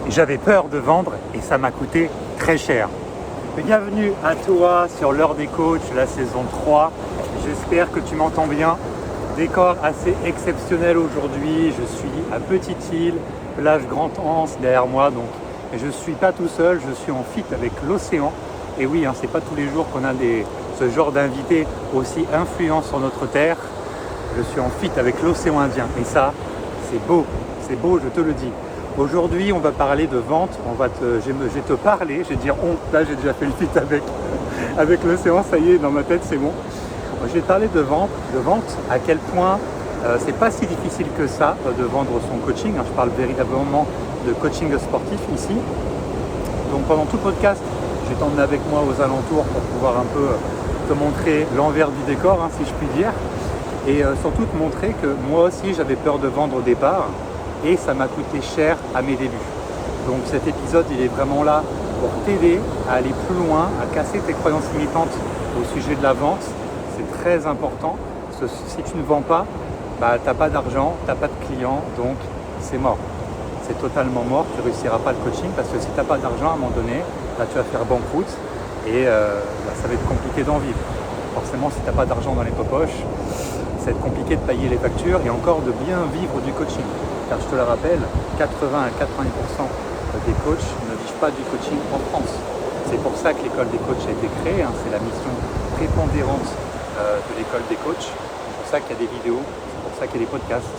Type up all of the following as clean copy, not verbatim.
J'avais peur de vendre et ça m'a coûté très cher. Bienvenue à toi sur l'heure des coachs, la saison 3. J'espère que tu m'entends bien. Décor assez exceptionnel aujourd'hui. Je suis à Petite-Île, plage Grand-Anse derrière moi. Donc, et je ne suis pas tout seul, je suis en fit avec l'océan. Et oui, c'est pas tous les jours qu'on a ce genre d'invités aussi influents sur notre terre. Je suis en fit avec l'océan Indien. Et ça, c'est beau, je te le dis. Aujourd'hui, on va parler de vente. Je vais te parler, je vais dire on. Là, j'ai déjà fait le fit avec l'océan, ça y est, dans ma tête, c'est bon. Je vais te parler de vente, à quel point c'est pas si difficile que ça de vendre son coaching. Je parle véritablement de coaching sportif ici. Donc pendant tout le podcast, je vais t'emmener avec moi aux alentours pour pouvoir un peu te montrer l'envers du décor, si je puis dire. Et surtout te montrer que moi aussi, j'avais peur de vendre au départ. Et ça m'a coûté cher à mes débuts. Donc cet épisode, il est vraiment là pour t'aider à aller plus loin, à casser tes croyances limitantes au sujet de la vente. C'est très important. Parce que si tu ne vends pas, tu n'as pas d'argent, tu n'as pas de clients, donc c'est mort. C'est totalement mort, tu ne réussiras pas le coaching parce que si tu n'as pas d'argent, à un moment donné, tu vas faire banqueroute et ça va être compliqué d'en vivre. Forcément, si tu n'as pas d'argent dans les poches, ça va être compliqué de payer les factures et encore de bien vivre du coaching. Car je te le rappelle, 80 à 90% des coachs ne vivent pas du coaching en France. C'est pour ça que l'école des coachs a été créée, c'est la mission prépondérante de l'école des coachs. C'est pour ça qu'il y a des vidéos, c'est pour ça qu'il y a des podcasts,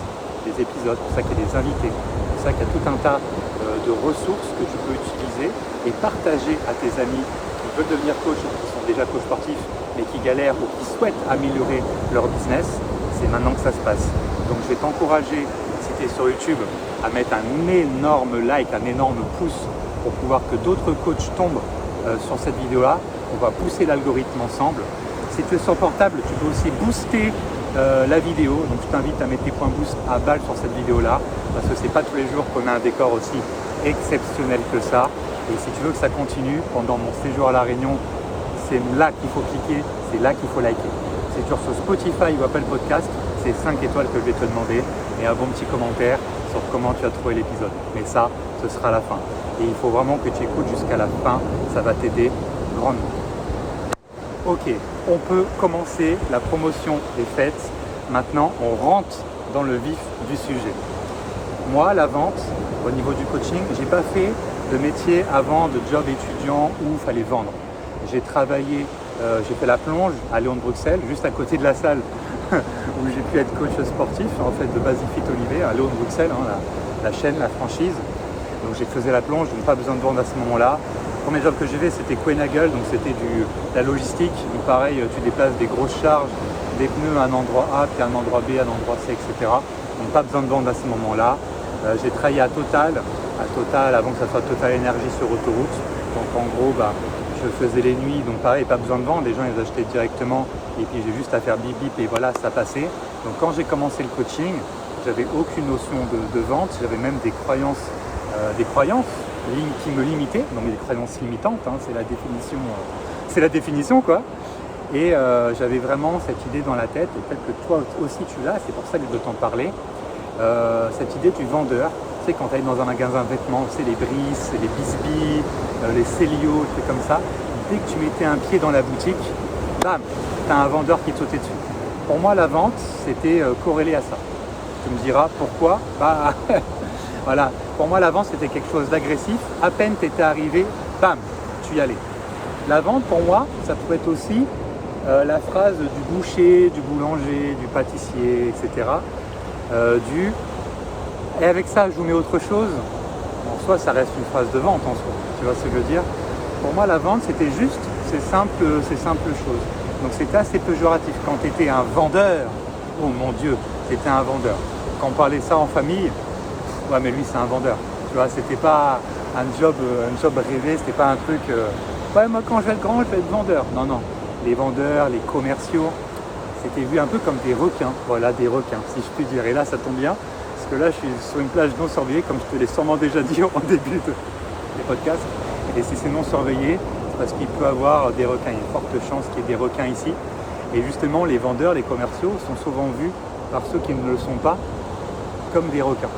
des épisodes, c'est pour ça qu'il y a des invités, c'est pour ça qu'il y a tout un tas de ressources que tu peux utiliser et partager à tes amis qui veulent devenir coach ou qui sont déjà coachs sportifs mais qui galèrent ou qui souhaitent améliorer leur business. C'est maintenant que ça se passe. Donc je vais t'encourager, si tu es sur YouTube, à mettre un énorme like, un énorme pouce pour pouvoir que d'autres coachs tombent sur cette vidéo-là. On va pousser l'algorithme ensemble. Si tu es sur portable, tu peux aussi booster la vidéo. Donc je t'invite à mettre tes points boost à balle sur cette vidéo-là parce que c'est pas tous les jours qu'on a un décor aussi exceptionnel que ça. Et si tu veux que ça continue pendant mon séjour à La Réunion, c'est là qu'il faut cliquer, c'est là qu'il faut liker. Si tu es sur Spotify ou Apple Podcast, c'est 5 étoiles que je vais te demander et un bon petit commentaire sur comment tu as trouvé l'épisode. Mais ça, ce sera la fin. Et il faut vraiment que tu écoutes jusqu'à la fin, ça va t'aider grandement. Ok, on peut commencer, la promotion est faite. Maintenant, on rentre dans le vif du sujet. Moi, la vente, au niveau du coaching, j'ai pas fait de métier avant de job étudiant où il fallait vendre. J'ai travaillé, j'ai fait la plonge à Léon de Bruxelles, juste à côté de la salle où j'ai pu être coach sportif, en fait, de Basifit Olivet, à Léon de Bruxelles, la chaîne, la franchise. Donc j'ai faisais la plonge, donc pas besoin de vendre à ce moment-là. Le premier job que j'ai fait, c'était Quenagel, donc c'était de la logistique. Donc pareil, tu déplaces des grosses charges, des pneus à un endroit A, puis à un endroit B, à un endroit C, etc. Donc pas besoin de vendre à ce moment-là. J'ai travaillé à Total, avant que ça soit Total Énergie sur autoroute. Donc en gros, je faisais les nuits, donc pareil, pas besoin de vendre, les gens ils achetaient directement et puis j'ai juste à faire bip bip et voilà, ça passait. Donc quand j'ai commencé le coaching, j'avais aucune notion de vente, j'avais même des croyances qui me limitaient, donc des croyances limitantes, c'est la définition quoi. Et j'avais vraiment cette idée dans la tête, et peut-être que toi aussi tu l'as, c'est pour ça que je veux t'en parler, cette idée du vendeur. Tu sais, quand tu ailles dans un magasin de vêtements, tu sais, les Brice, les Bisbee, les Célio, des trucs comme ça, dès que tu mettais un pied dans la boutique, bam, tu as un vendeur qui te sautait dessus. Pour moi, la vente, c'était corrélé à ça. Tu me diras pourquoi. Voilà, pour moi, la vente, c'était quelque chose d'agressif. À peine tu étais arrivé, bam, tu y allais. La vente, pour moi, ça pouvait être aussi la phrase du boucher, du boulanger, du pâtissier, etc. Et avec ça, je vous mets autre chose. En soi, ça reste une phrase de vente en soi. Tu vois ce que je veux dire? Pour moi, la vente, c'était juste ces simples choses. Donc, c'était assez péjoratif. Quand tu étais un vendeur, oh mon Dieu, c'était un vendeur. Quand on parlait ça en famille, ouais, mais lui, c'est un vendeur. Tu vois, c'était pas un job rêvé, c'était pas un truc. Ouais, moi, quand je vais être grand, je vais être vendeur. Non, non. Les vendeurs, les commerciaux, c'était vu un peu comme des requins. Voilà, des requins, si je puis dire. Et là, ça tombe bien. Parce que là, je suis sur une plage non surveillée, comme je te l'ai sûrement déjà dit au début des podcasts. Et si c'est non surveillé, c'est parce qu'il peut y avoir des requins. Il y a une forte chance qu'il y ait des requins ici. Et justement, les vendeurs, les commerciaux sont souvent vus par ceux qui ne le sont pas comme des requins.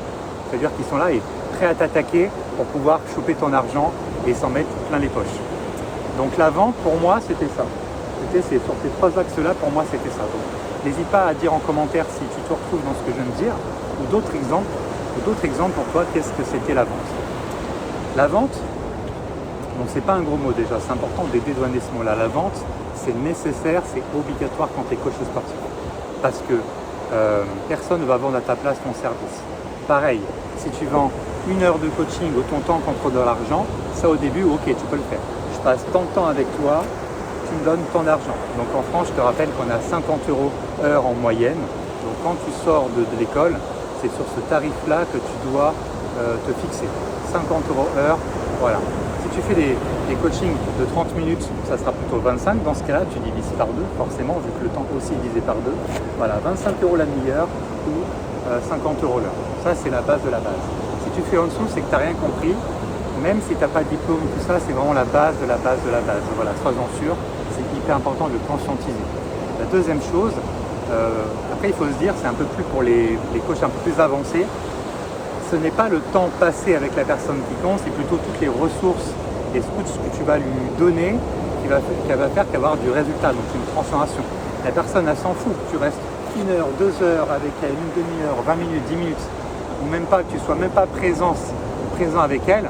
C'est-à-dire qu'ils sont là et prêt à t'attaquer pour pouvoir choper ton argent et s'en mettre plein les poches. Donc la vente, pour moi, c'était ça. C'est sur ces 3 axes-là, pour moi, c'était ça. Donc, n'hésite pas à dire en commentaire si tu te retrouves dans ce que je viens de dire, ou d'autres exemples pour toi, qu'est-ce que c'était la vente. La vente, donc c'est pas un gros mot déjà, c'est important de dédouaner ce mot-là. La vente, c'est nécessaire, c'est obligatoire quand tu es coach sportif. Parce que personne ne va vendre à ta place ton service. Pareil, si tu vends 1 heure de coaching au ton temps contre de l'argent, ça au début, ok, tu peux le faire. Je passe tant de temps avec toi, tu me donnes tant d'argent. Donc en France, je te rappelle qu'on a 50 € heure en moyenne. Donc quand tu sors de l'école, c'est sur ce tarif-là que tu dois te fixer. 50 € heure, voilà. Si tu fais des coachings de 30 minutes, ça sera plutôt 25. Dans ce cas-là, tu divises par 2, forcément, vu que le temps aussi est divisé par 2. Voilà, 25 € la demi-heure ou 50 € l'heure. Ça, c'est la base de la base. Si tu fais en dessous, c'est que tu n'as rien compris. Même si tu n'as pas de diplôme, tout ça, c'est vraiment la base de la base de la base. Voilà, sois-en sûr, c'est hyper important de le conscientiser. La deuxième chose, après il faut se dire, c'est un peu plus pour les coachs un peu plus avancés, ce n'est pas le temps passé avec la personne qui compte, c'est plutôt toutes les ressources et tout ce que tu vas lui donner qui va faire qu'il va avoir du résultat, donc une transformation. La personne, elle s'en fout, tu restes 1 heure, 2 heures avec elle, une demi-heure, 20 minutes, 10 minutes, ou même pas, que tu sois même pas présent avec elle,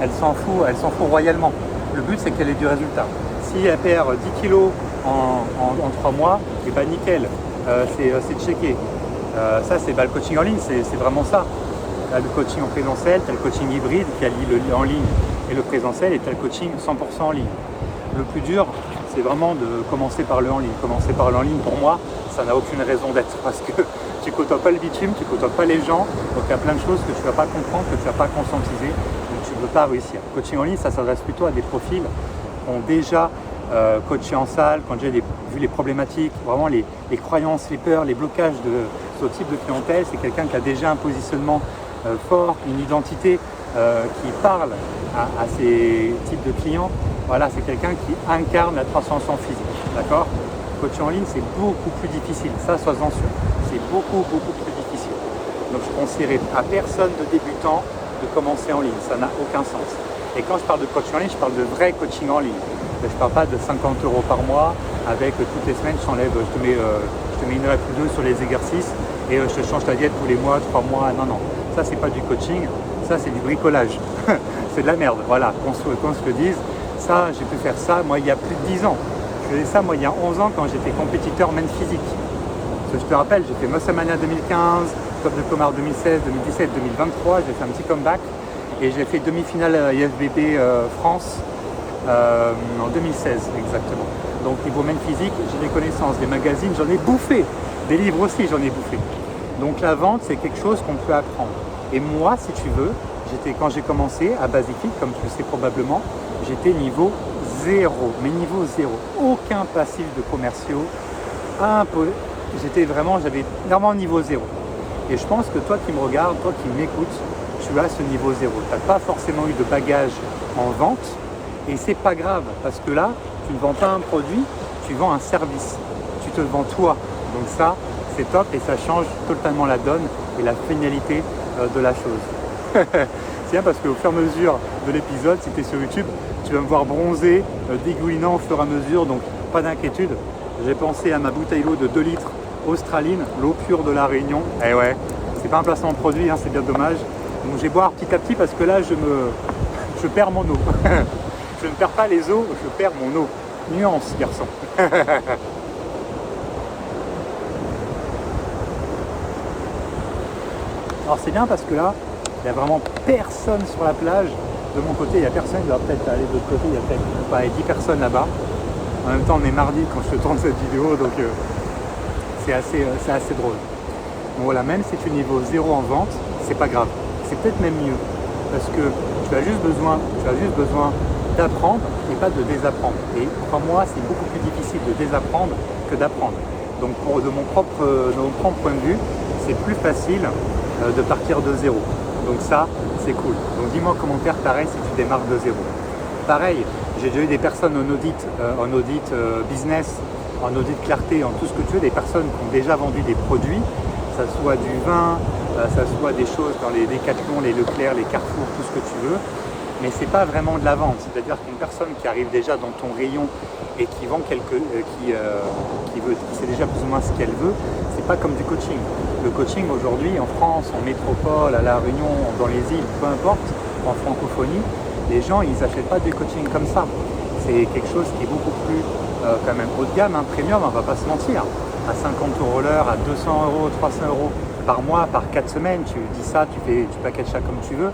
elle s'en fout royalement. Le but, c'est qu'elle ait du résultat. Si elle perd 10 kilos en 3 mois, et ben nickel, c'est checké. Ça, c'est le coaching en ligne, c'est vraiment ça. Tu as le coaching en présentiel, tu as le coaching hybride qui allie le en ligne et le présentiel, et tu as le coaching 100% en ligne. Le plus dur, c'est vraiment de commencer par le en ligne. Commencer par le en ligne, pour moi, ça n'a aucune raison d'être, parce que tu ne côtoies pas le bitume, tu ne côtoies pas les gens, donc il y a plein de choses que tu ne vas pas comprendre, que tu ne vas pas conscientiser, donc tu ne peux pas réussir. Coaching en ligne, ça s'adresse plutôt à des profils qui ont déjà coaché en salle, qui ont déjà vu les problématiques, vraiment les croyances, les peurs, les blocages de ce type de clientèle. C'est quelqu'un qui a déjà un positionnement fort, une identité qui parle à ces types de clients. Voilà, c'est quelqu'un qui incarne la transformation physique, d'accord? Coaching en ligne, c'est beaucoup plus difficile, ça, sois-en sûr. C'est beaucoup plus difficile. Donc, je ne conseillerais à personne de débutant de commencer en ligne, ça n'a aucun sens. Et quand je parle de coaching en ligne, je parle de vrai coaching en ligne. Je ne parle pas de 50 € par mois avec toutes les semaines, je te mets 1 heure ou 2 sur les exercices et je te change ta diète tous les mois, 3 mois. Non, ça c'est pas du coaching, ça c'est du bricolage. C'est de la merde, voilà, qu'on se le dise. Ça, j'ai pu faire ça, moi, il y a plus de 10 ans. Je faisais ça, moi, il y a 11 ans quand j'étais compétiteur men physique. Parce que je te rappelle, j'ai fait Musclemania 2015, Top de Comar 2016, 2017, 2023, j'ai fait un petit comeback et j'ai fait demi-finale IFBB France en 2016 exactement. Donc niveau men physique, j'ai des connaissances, des magazines, j'en ai bouffé, des livres aussi, j'en ai bouffé. Donc la vente, c'est quelque chose qu'on peut apprendre. Et moi, si tu veux, quand j'ai commencé à Basic Fit, comme tu le sais probablement, j'étais niveau 0, mais niveau 0. Aucun passif de commerciaux, j'avais vraiment niveau 0. Et je pense que toi qui me regardes, toi qui m'écoutes, tu as ce niveau 0. Tu n'as pas forcément eu de bagage en vente, et c'est pas grave, parce que là, tu ne vends pas un produit, tu vends un service. Tu te vends toi. Donc ça, c'est top et ça change totalement la donne et la finalité de la chose. C'est bien parce qu'au fur et à mesure de l'épisode, si tu es sur YouTube, tu vas me voir bronzer, dégoulinant au fur et à mesure, donc pas d'inquiétude. J'ai pensé à ma bouteille d'eau de 2 litres Australine, l'eau pure de la Réunion. Eh ouais, c'est pas un placement de produit, hein, c'est bien dommage. Donc je vais boire petit à petit parce que là, je perds mon eau. Je ne perds pas les eaux, je perds mon eau. Nuance, garçon. Alors c'est bien parce que là, il n'y a vraiment personne sur la plage. De mon côté, il n'y a personne. Il doit peut-être aller de l'autre côté, il y a peut-être 10 personnes là-bas. En même temps, on est mardi quand je te tourne cette vidéo, donc c'est assez drôle. Donc voilà, même si tu es niveau 0 en vente, c'est pas grave. C'est peut-être même mieux. Parce que tu as juste besoin d'apprendre et pas de désapprendre. Et crois-moi, c'est beaucoup plus difficile de désapprendre que d'apprendre. Donc de mon propre point de vue, c'est plus facile de partir de 0. Donc ça, c'est cool. Donc dis-moi en commentaire, pareil, si tu démarres de 0. Pareil, j'ai déjà eu des personnes en audit business, en audit clarté, en tout ce que tu veux, des personnes qui ont déjà vendu des produits, que ce soit du vin, ça soit des choses dans les Decathlon, les Leclerc, les Carrefour, tout ce que tu veux, mais c'est pas vraiment de la vente. C'est-à-dire qu'une personne qui arrive déjà dans ton rayon et qui vend qui sait déjà plus ou moins ce qu'elle veut, c'est pas comme du coaching. Le coaching aujourd'hui en France, en métropole, à La Réunion, dans les îles, peu importe, en francophonie, les gens ils n'achètent pas du coaching comme ça. C'est quelque chose qui est beaucoup plus quand même haut de gamme, premium, on va pas se mentir. À 50 € l'heure, à 200 €, 300 € par mois, par 4 semaines, tu dis ça, tu packages ça comme tu veux.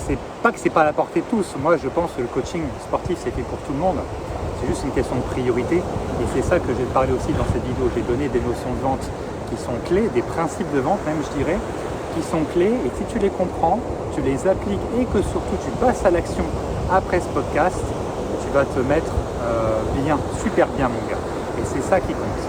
C'est pas que c'est pas à la portée de tous. Moi je pense que le coaching sportif c'est fait pour tout le monde. C'est juste une question de priorité. Et c'est ça que j'ai parlé aussi dans cette vidéo. J'ai donné des notions de vente qui sont clés, des principes de vente même je dirais, qui sont clés. Et si tu les comprends, tu les appliques et que surtout tu passes à l'action après ce podcast, tu vas te mettre bien, super bien mon gars. Et c'est ça qui compte.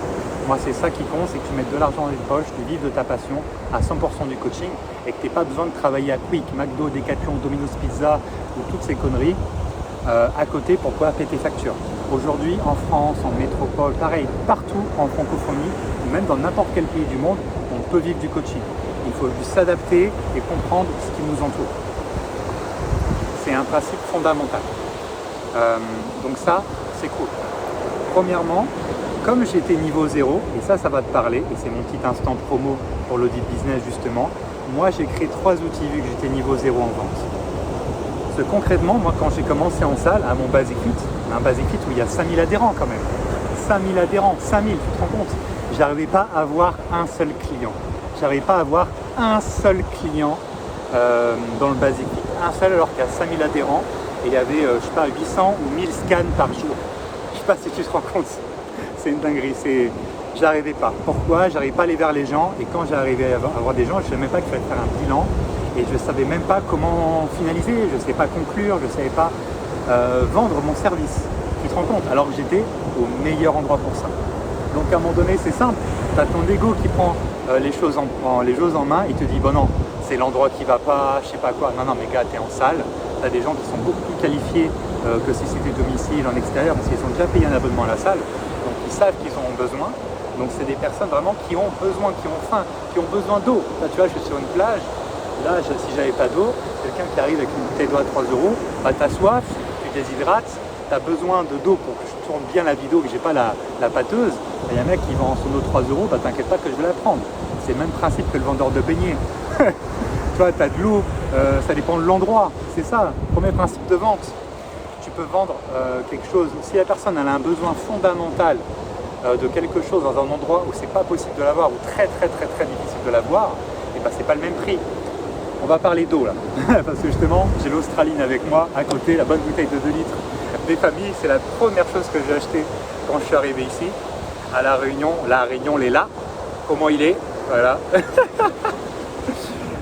Moi c'est ça qui compte, c'est que tu mettes de l'argent dans les poches, tu vives de ta passion à 100% du coaching et que tu n'aies pas besoin de travailler à Quick, McDo, Decathlon, Domino's Pizza ou toutes ces conneries à côté pour pouvoir payer tes factures. Aujourd'hui en France, en métropole, pareil, partout en francophonie, ou même dans n'importe quel pays du monde, on peut vivre du coaching. Il faut juste s'adapter et comprendre ce qui nous entoure. C'est un principe fondamental. Donc ça, c'est cool. Premièrement, comme j'étais niveau 0, et ça va te parler, et c'est mon petit instant promo pour l'audit business justement, moi j'ai créé 3 outils vu que j'étais niveau 0 en vente. Parce que concrètement, moi quand j'ai commencé en salle, à mon Basic Fit, un Basic Fit où il y a 5000 adhérents quand même, 5000 adhérents, 5000, tu te rends compte? J'arrivais pas à avoir un seul client. J'arrivais pas à avoir un seul client dans le Basic Fit. Un seul alors qu'il y a 5000 adhérents et il y avait, je sais pas, 800 ou 1000 scans par jour. Je sais pas si tu te rends compte. C'est une dinguerie, j'arrivais pas. Pourquoi? J'arrivais pas à aller vers les gens et quand j'arrivais à avoir des gens, je ne savais même pas qu'il fallait faire un bilan et je ne savais même pas comment finaliser, je ne savais pas conclure, je ne savais pas vendre mon service. Tu te rends compte? Alors que j'étais au meilleur endroit pour ça. Donc à un moment donné, c'est simple, tu as ton ego qui prend les choses en main et te dit bon non, c'est l'endroit qui va pas, je sais pas quoi. Non, mais gars, tu es en salle, tu as des gens qui sont beaucoup plus qualifiés que si c'était domicile en extérieur parce qu'ils ont déjà payé un abonnement à la salle. Donc ils savent qu'ils en ont besoin. Donc c'est des personnes vraiment qui ont besoin, qui ont faim, qui ont besoin d'eau. Là tu vois, je suis sur une plage. Là, si j'avais pas d'eau, quelqu'un qui arrive avec une bouteille d'eau à 3 €, bah t'as soif, tu déshydrates, t'as besoin d'eau pour que je tourne bien la vidéo, que j'ai pas la pâteuse. Il y a un mec qui vend son eau 3 €, bah t'inquiète pas que je vais la prendre. C'est le même principe que le vendeur de beignets. Tu vois, t'as de l'eau, ça dépend de l'endroit. C'est ça, premier principe de vente. Tu peux vendre quelque chose, si la personne elle a un besoin fondamental de quelque chose dans un endroit où c'est pas possible de l'avoir ou très difficile de l'avoir, et ben c'est pas le même prix. On va parler d'eau là, parce que justement j'ai l'Australine avec moi à côté, la bonne bouteille de 2 litres des familles, c'est la première chose que j'ai acheté quand je suis arrivé ici, à La Réunion, les là, comment il est, voilà.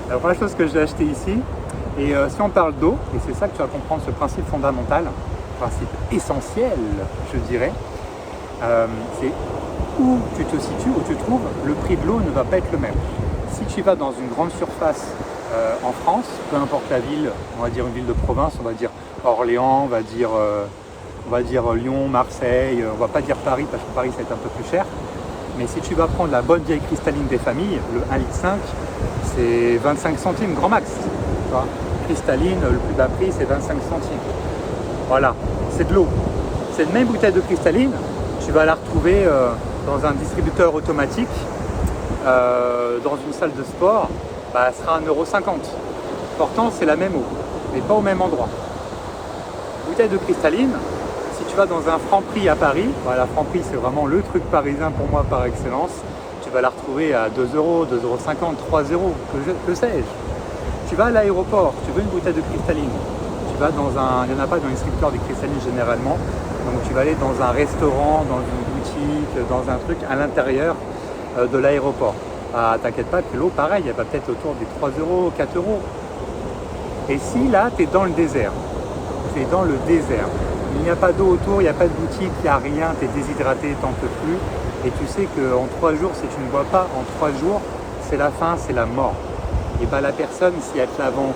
La première chose que j'ai acheté ici. Et si on parle d'eau, et c'est ça que tu vas comprendre, ce principe fondamental, principe essentiel, je dirais, c'est où tu te situes, où tu te trouves, le prix de l'eau ne va pas être le même. Si tu vas dans une grande surface en France, peu importe la ville, on va dire une ville de province, on va dire Orléans, on va dire Lyon, Marseille, on va pas dire Paris parce que Paris ça va être un peu plus cher. Mais si tu vas prendre la bonne vieille cristalline des familles, le 1,5 litre, c'est 25 centimes grand max. Tu vois, cristalline, le plus bas prix c'est 25 centimes. Voilà, c'est de l'eau. Cette même bouteille de cristalline, tu vas la retrouver dans un distributeur automatique, dans une salle de sport, bah, elle sera 1,50 €. Pourtant c'est la même eau, mais pas au même endroit. Bouteille de cristalline, si tu vas dans un Franprix à Paris, voilà, Franprix c'est vraiment le truc parisien pour moi par excellence, tu vas la retrouver à 2 €, 2,50 €, 3 €, que sais-je. Tu vas à l'aéroport, tu veux une bouteille de cristalline, tu vas dans il n'y en a pas dans les distributeurs de cristalline généralement, donc tu vas aller dans un restaurant, dans une boutique, dans un truc à l'intérieur de l'aéroport. Ah, t'inquiète pas que l'eau, pareil, elle va peut-être autour des 3 €, 4 €. Et si là, tu es dans le désert, tu es dans le désert, il n'y a pas d'eau autour, il n'y a pas de boutique, il n'y a rien, tu es déshydraté, tu n'en peux plus, et tu sais qu'en 3 jours, si tu ne bois pas, en 3 jours, c'est la fin, c'est la mort. Et bien la personne, si elle te la vend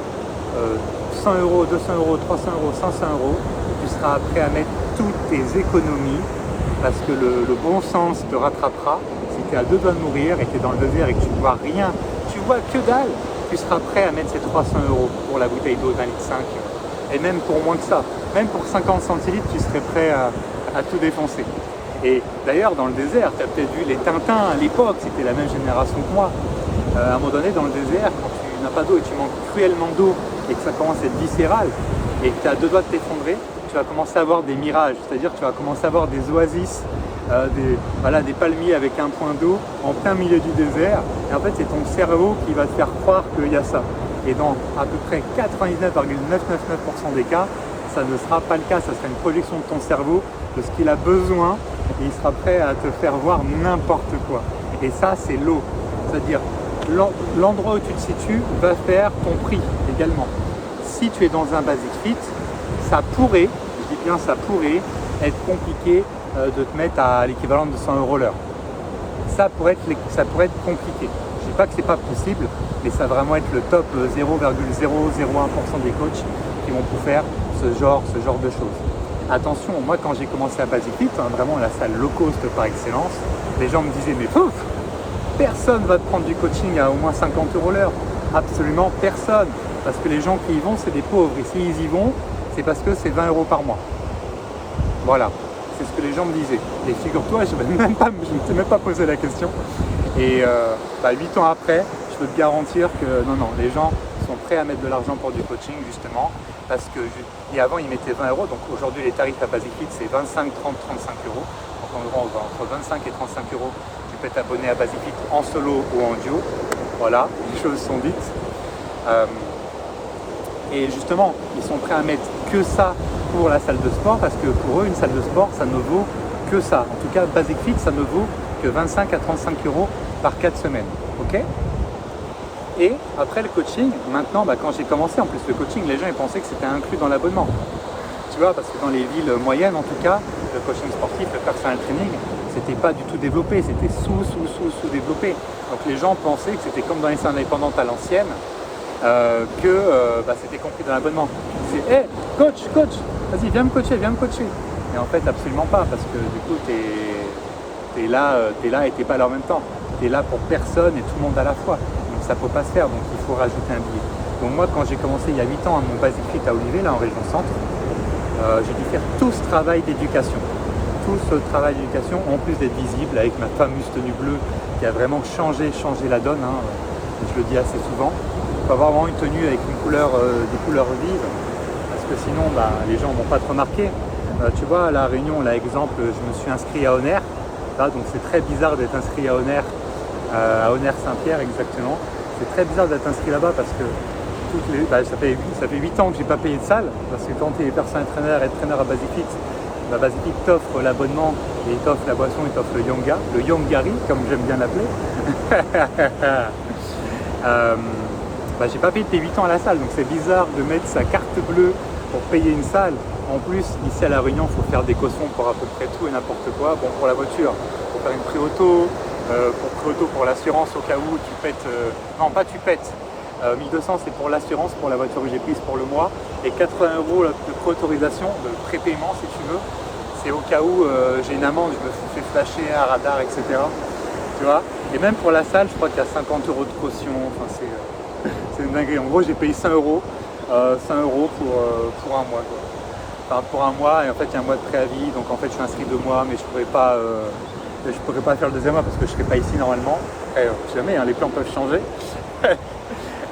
100 €, 200 €, 300 €, 500 €, tu seras prêt à mettre toutes tes économies parce que le bon sens te rattrapera. Si tu es à 2 doigts de mourir et que tu es dans le désert et que tu vois vois que dalle, tu seras prêt à mettre ces 300 € pour la bouteille d'eau d'un litre 5. Et même pour moins que ça, même pour 50 centilitres, tu serais prêt à tout défoncer. Et d'ailleurs, dans le désert, tu as peut-être vu les Tintins à l'époque, c'était la même génération que moi. À un moment donné, dans le désert, quand tu n'as pas d'eau et tu manques cruellement d'eau et que ça commence à être viscéral et que tu as deux doigts de t'effondrer, tu vas commencer à avoir des mirages, c'est-à-dire que tu vas commencer à avoir des oasis, des palmiers avec un point d'eau en plein milieu du désert. Et en fait, c'est ton cerveau qui va te faire croire qu'il y a ça. Et dans à peu près 99,999% des cas, ça ne sera pas le cas. Ça sera une projection de ton cerveau, de ce qu'il a besoin, et il sera prêt à te faire voir n'importe quoi. Et ça, c'est l'eau. C'est-à-dire, l'endroit où tu te situes va faire ton prix également. Si tu es dans un basic fit, ça pourrait, je dis bien ça pourrait, être compliqué de te mettre à l'équivalent de 100 € l'heure. Ça pourrait être compliqué. Je ne dis pas que c'est pas possible, mais ça va vraiment être le top 0,001% des coachs qui vont pour faire ce genre de choses. Attention, moi quand j'ai commencé à Basic Fit, vraiment la salle low cost par excellence, les gens me disaient mais pouf, personne va te prendre du coaching à au moins 50 € l'heure. Absolument personne. Parce que les gens qui y vont, c'est des pauvres. Et s'ils y vont, c'est parce que c'est 20 € par mois. Voilà, c'est ce que les gens me disaient. Et figure-toi, je ne m'étais même pas posé la question. Et 8 ans après, je peux te garantir que non, les gens sont prêts à mettre de l'argent pour du coaching justement. Parce que avant, ils mettaient 20 €. Donc aujourd'hui, les tarifs à Basic Fit, c'est 25, 30, 35 €. Donc en gros, entre 25 et 35 €, tu peux t'abonner à Basic Fit en solo ou en duo. Voilà, les choses sont dites. Et justement, ils sont prêts à mettre que ça pour la salle de sport parce que pour eux, une salle de sport, ça ne vaut que ça. En tout cas, Basic Fit, ça ne vaut que 25 à 35 € par 4 semaines. Ok ? Et après le coaching, maintenant, quand j'ai commencé, en plus le coaching, les gens ils pensaient que c'était inclus dans l'abonnement. Tu vois, parce que dans les villes moyennes, en tout cas, le coaching sportif, le personal training, c'était pas du tout développé, c'était sous-développé. Donc les gens pensaient que c'était comme dans les salles indépendantes à l'ancienne, c'était compris dans l'abonnement. C'est hey, coach, vas-y, viens me coacher. Et en fait, absolument pas, parce que du coup, t'es là et t'es pas là en même temps. T'es là pour personne et tout le monde à la fois. Donc ça peut pas se faire, donc il faut rajouter un billet. Donc moi, quand j'ai commencé il y a 8 ans à mon Basic Fit à Olivet, là en région centre, j'ai dû faire tout ce travail d'éducation. Tout ce travail d'éducation, en plus d'être visible avec ma fameuse tenue bleue qui a vraiment changé la donne, je le dis assez souvent. Il faut avoir vraiment une tenue avec des couleurs vives, parce que sinon les gens ne vont pas te remarquer. Tu vois, à La Réunion, là, exemple, je me suis inscrit à Honner, donc c'est très bizarre d'être inscrit à Honner Saint-Pierre exactement. C'est très bizarre d'être inscrit là-bas parce que ça fait 8 ans que j'ai pas payé de salle, parce que quand tu es personal trainer et traîneur à Basic Fit, Basic Fit t'offre l'abonnement et il t'offre la boisson, il t'offre le Yongari, comme j'aime bien l'appeler. J'ai pas payé depuis 8 ans à la salle, donc c'est bizarre de mettre sa carte bleue pour payer une salle. En plus, ici à La Réunion, il faut faire des cautions pour à peu près tout et n'importe quoi. Bon, pour la voiture, il faut faire une pré-auto, pour l'assurance au cas où tu pètes. Non, pas tu pètes. 1200 c'est pour l'assurance, pour la voiture que j'ai prise pour le mois. Et 80 € de pré-autorisation, de prépaiement si tu veux. C'est au cas où j'ai une amende, je me fais flasher un radar, etc. Tu vois. Et même pour la salle, je crois qu'il y a 50 € de caution. Enfin, c'est une dinguerie. En gros, j'ai payé 100 € pour un mois. Quoi. Enfin, pour un mois, et en fait, il y a un mois de préavis. Donc en fait, je suis inscrit 2 mois, mais je pourrais pas faire le deuxième mois parce que je ne serai pas ici normalement. Après, jamais, les plans peuvent changer.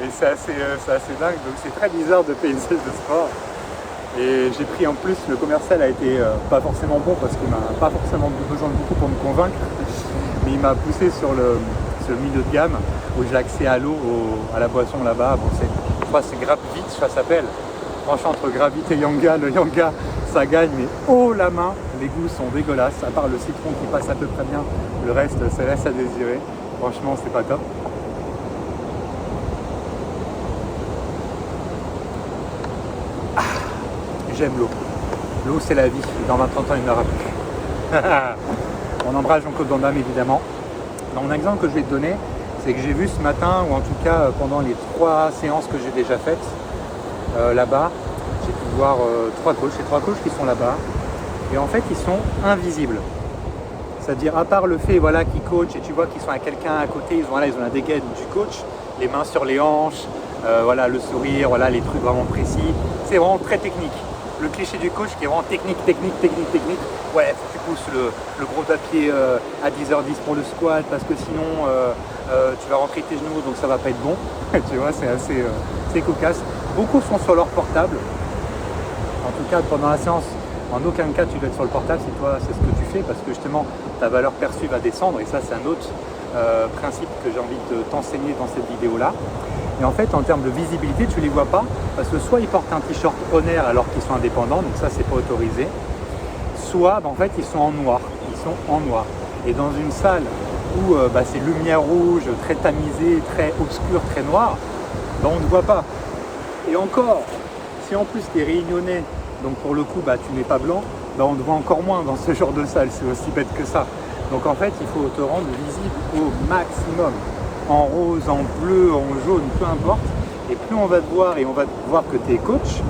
Et c'est assez dingue. Donc c'est très bizarre de payer une salle de sport. Et j'ai pris en plus, le commercial a été pas forcément bon parce qu'il m'a pas forcément besoin de beaucoup pour me convaincre. Mais il m'a poussé sur le milieu de gamme où j'ai accès à l'eau, à la boisson là-bas. Bon, je crois que c'est Gravit, ça s'appelle. Franchement, entre Gravit et Yanga, le Yanga, ça gagne, mais haut la main. Les goûts sont dégueulasses, à part le citron qui passe à peu près bien. Le reste, ça laisse à désirer. Franchement, c'est pas top. J'aime l'eau. L'eau, c'est la vie. Dans 20-30 ans, il n'y en aura plus. On embrasse Jean-Claude Van Damme, évidemment. Mon exemple que je vais te donner, c'est que j'ai vu ce matin, ou en tout cas pendant les 3 séances que j'ai déjà faites là-bas, j'ai pu voir 3 coachs. Les 3 coachs qui sont là-bas. Et en fait, ils sont invisibles. C'est-à-dire, à part le fait qu'ils coachent et tu vois qu'ils sont à quelqu'un à côté, ils ont la dégaine du coach, les mains sur les hanches, voilà, le sourire, voilà, les trucs vraiment précis. C'est vraiment très technique. Le cliché du coach qui est vraiment technique. Ouais, faut que tu pousses le gros papier à 10h10 pour le squat parce que sinon tu vas rentrer tes genoux donc ça va pas être bon. Tu vois, c'est assez cocasse. Beaucoup sont sur leur portable. En tout cas, pendant la séance, en aucun cas tu dois être sur le portable si toi c'est ce que tu fais parce que justement ta valeur perçue va descendre et ça c'est un autre principe que j'ai envie de t'enseigner dans cette vidéo-là. Et en fait, en termes de visibilité, tu ne les vois pas parce que soit ils portent un t-shirt On Air alors qu'ils sont indépendants, donc ça c'est pas autorisé, soit en fait ils sont en noir. Et dans une salle où c'est lumière rouge, très tamisée, très obscure, très noire, on ne voit pas. Et encore, si en plus tu es réunionnais, donc pour le coup tu n'es pas blanc, on te voit encore moins dans ce genre de salle, c'est aussi bête que ça. Donc en fait, il faut te rendre visible au maximum. En rose, en bleu, en jaune, peu importe. Et plus on va te voir et on va voir que tu es coach,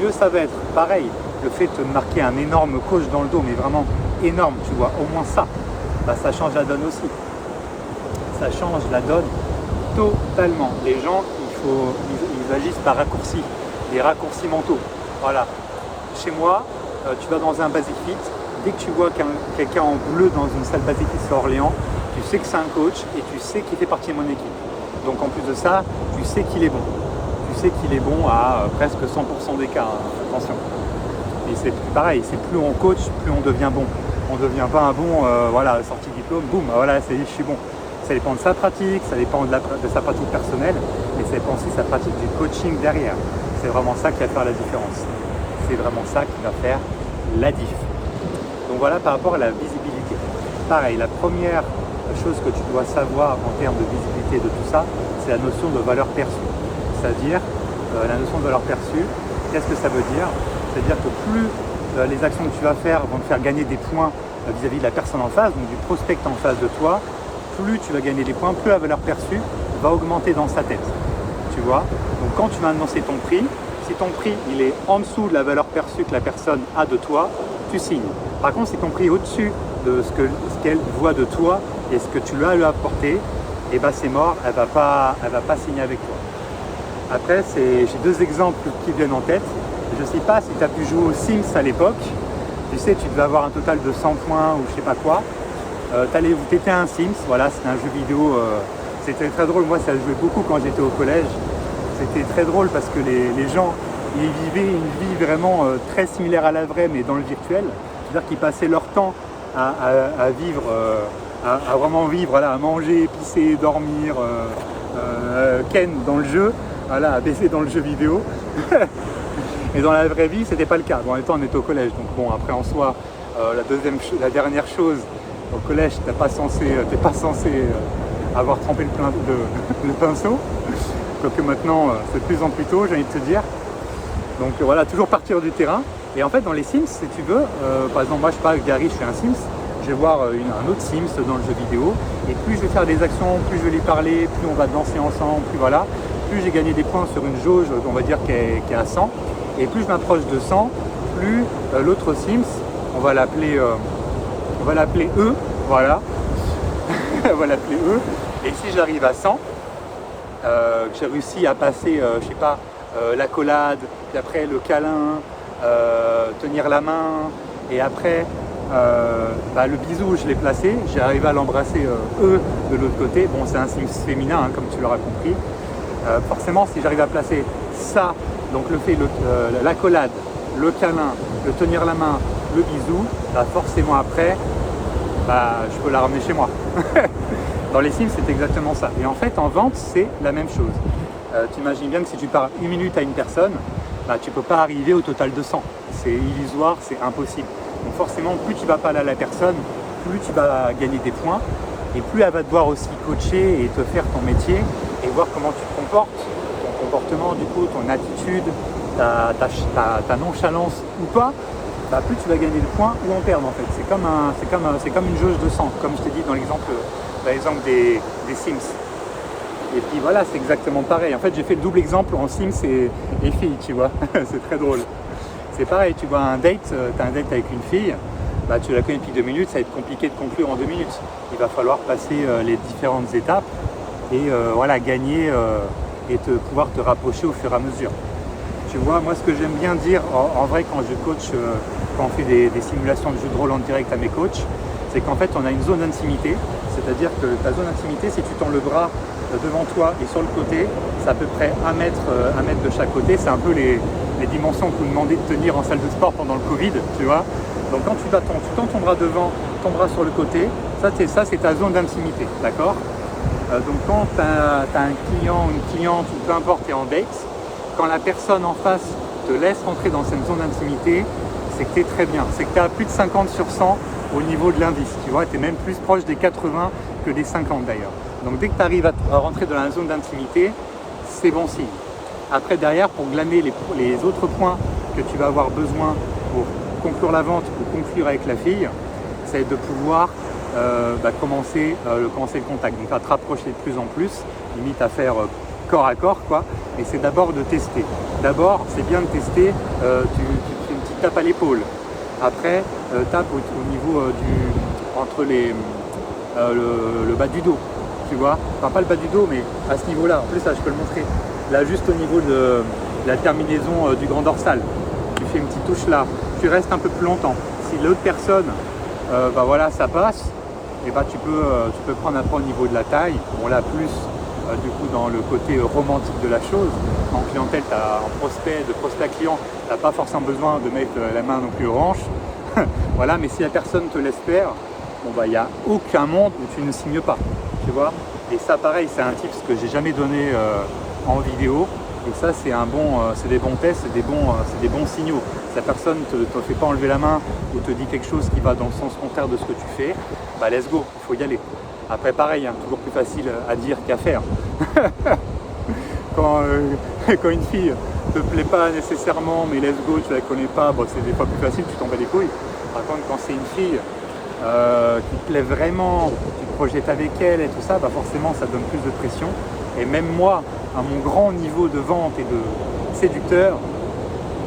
mieux ça va être. Pareil, le fait de te marquer un énorme coach dans le dos, mais vraiment énorme, tu vois, au moins ça, ça change la donne aussi. Ça change la donne totalement. Les gens, ils agissent par raccourcis, des raccourcis mentaux. Voilà. Chez moi, tu vas dans un Basic Fit, dès que tu vois quelqu'un en bleu dans une salle Basic Fit sur Orléans, tu sais que c'est un coach et tu sais qu'il fait partie de mon équipe. Donc en plus de ça, tu sais qu'il est bon. Tu sais qu'il est bon à presque 100% des cas, hein. Attention. Et c'est pareil, c'est plus on coach, plus on devient bon. On ne devient pas un bon, sorti diplôme, boum, voilà, ça y est, je suis bon. Ça dépend de sa pratique, ça dépend de sa pratique personnelle, mais ça dépend aussi de sa pratique du coaching derrière. C'est vraiment ça qui va faire la différence. C'est vraiment ça qui va faire la diff. Donc voilà par rapport à la visibilité. Pareil, la première chose que tu dois savoir en termes de visibilité de tout ça, c'est la notion de valeur perçue. C'est-à-dire, la notion de valeur perçue, qu'est-ce que ça veut dire? C'est-à-dire que plus les actions que tu vas faire vont te faire gagner des points vis-à-vis de la personne en face, donc du prospect en face de toi, plus tu vas gagner des points, plus la valeur perçue va augmenter dans sa tête. Tu vois? Donc quand tu vas annoncer ton prix, si ton prix il est en dessous de la valeur perçue que la personne a de toi, tu signes. Par contre, si ton prix est au-dessus de ce qu'elle voit de toi et ce que tu lui as apporté, et c'est mort, elle va pas signer avec toi. Après, j'ai deux exemples qui viennent en tête. Je ne sais pas si tu as pu jouer aux Sims à l'époque. Tu sais, tu devais avoir un total de 100 points ou je sais pas quoi. Tu étais un Sims, voilà, c'était un jeu vidéo. C'était très drôle. Moi, ça jouait beaucoup quand j'étais au collège. C'était très drôle parce que les gens, ils vivaient une vie vraiment très similaire à la vraie, mais dans le virtuel. C'est-à-dire qu'ils passaient leur temps à vivre, à vraiment vivre, voilà, à manger, pisser, dormir, ken dans le jeu, voilà, à baisser dans le jeu vidéo. Et dans la vraie vie, c'était pas le cas. Bon, en même temps, on était au collège, donc bon, après en soi, la dernière chose, au collège, t'es pas censé avoir trempé le pinceau. Quoique maintenant, c'est de plus en plus tôt, j'ai envie de te dire. Donc voilà, toujours partir du terrain. Et en fait, dans les Sims, si tu veux, par exemple, moi, je sais pas, Gary, je fais un Sims, je vais voir un autre Sims dans le jeu vidéo. Et plus je vais faire des actions, plus je vais lui parler, plus on va danser ensemble, plus j'ai gagné des points sur une jauge, on va dire, qui est à 100. Et plus je m'approche de 100, plus l'autre Sims, on va l'appeler E, voilà. On va l'appeler E. Et si j'arrive à 100, que j'ai réussi à passer, je sais pas, l'accolade, puis après le câlin, tenir la main, et après le bisou, je l'ai placé, j'ai arrivé à l'embrasser E de l'autre côté. Bon, c'est un Sims féminin, hein, comme tu l'auras compris. Forcément, si j'arrive à placer ça, donc l'accolade, le câlin, le tenir la main, le bisou, forcément après, je peux la ramener chez moi. Dans les Sims, c'est exactement ça. Et en fait, en vente, c'est la même chose. Tu imagines bien que si tu parles 1 minute à une personne, tu ne peux pas arriver au total de 100. C'est illusoire, c'est impossible. Donc forcément, plus tu vas parler à la personne, plus tu vas gagner des points, et plus elle va devoir aussi coacher et te faire ton métier, et voir comment tu te comportes, ton comportement, du coup, ton attitude, ta nonchalance ou pas, plus tu vas gagner de points ou en perdre en fait. C'est comme une jauge de 100, comme je t'ai dit dans l'exemple des Sims. Et puis voilà, c'est exactement pareil. En fait, j'ai fait le double exemple en Sims et filles, tu vois. C'est très drôle. C'est pareil, tu vois un date, tu as un date avec une fille, tu la connais depuis 2 minutes, ça va être compliqué de conclure en 2 minutes. Il va falloir passer les différentes étapes et voilà, gagner et pouvoir te rapprocher au fur et à mesure. Tu vois, moi ce que j'aime bien dire en vrai quand je coach, quand on fait des simulations de jeux de rôle en direct à mes coachs, c'est qu'en fait on a une zone d'intimité, c'est-à-dire que ta zone d'intimité, si tu tends le bras devant toi et sur le côté, c'est à peu près 1 mètre de chaque côté. C'est un peu les dimensions qu'on demandait de tenir en salle de sport pendant le Covid, tu vois. Donc quand tu tends ton bras devant, ton bras sur le côté, ça c'est ta zone d'intimité, d'accord. Donc quand tu as un client ou une cliente, ou peu importe, tu es en date, quand la personne en face te laisse rentrer dans cette zone d'intimité, c'est que tu es très bien, c'est que tu es à plus de 50 sur 100 au niveau de l'indice, tu vois, tu es même plus proche des 80 que des 50 d'ailleurs. Donc dès que tu arrives à rentrer dans la zone d'intimité, c'est bon signe. Après derrière, pour glaner les autres points que tu vas avoir besoin pour conclure la vente ou conclure avec la fille, c'est de pouvoir commencer le contact. Donc à te rapprocher de plus en plus, limite à faire corps à corps, quoi. Et c'est d'abord de tester. D'abord, c'est bien de tester, tu fais une petite tape à l'épaule. Après, tape au niveau entre le bas du dos, tu vois. Enfin, pas le bas du dos, mais à ce niveau-là. En plus, ça, je peux le montrer. Là, juste au niveau de la terminaison du grand dorsal. Tu fais une petite touche là. Tu restes un peu plus longtemps. Si l'autre personne, voilà, ça passe, et tu peux prendre un peu au niveau de la taille. Bon, là, plus du coup, dans le côté romantique de la chose. En clientèle, de prospect à client, tu n'as pas forcément besoin de mettre la main non plus aux hanches. Voilà, mais si la personne te laisse faire, il n'y a aucun monde où tu ne signes pas, tu vois. Et ça, pareil, c'est un tips que j'ai jamais donné en vidéo. Et ça, c'est des bons tests, c'est des bons signaux. Si la personne ne te fait pas enlever la main ou te dit quelque chose qui va dans le sens contraire de ce que tu fais, let's go, il faut y aller. Après, pareil, toujours plus facile à dire qu'à faire. Quand une fille ne te plaît pas nécessairement, mais let's go, tu la connais pas, c'est des fois plus facile, tu t'en bats les couilles. Par contre, quand c'est une fille qui te plaît vraiment, tu te projettes avec elle et tout ça, forcément, ça donne plus de pression. Et même moi, à mon grand niveau de vente et de séducteur,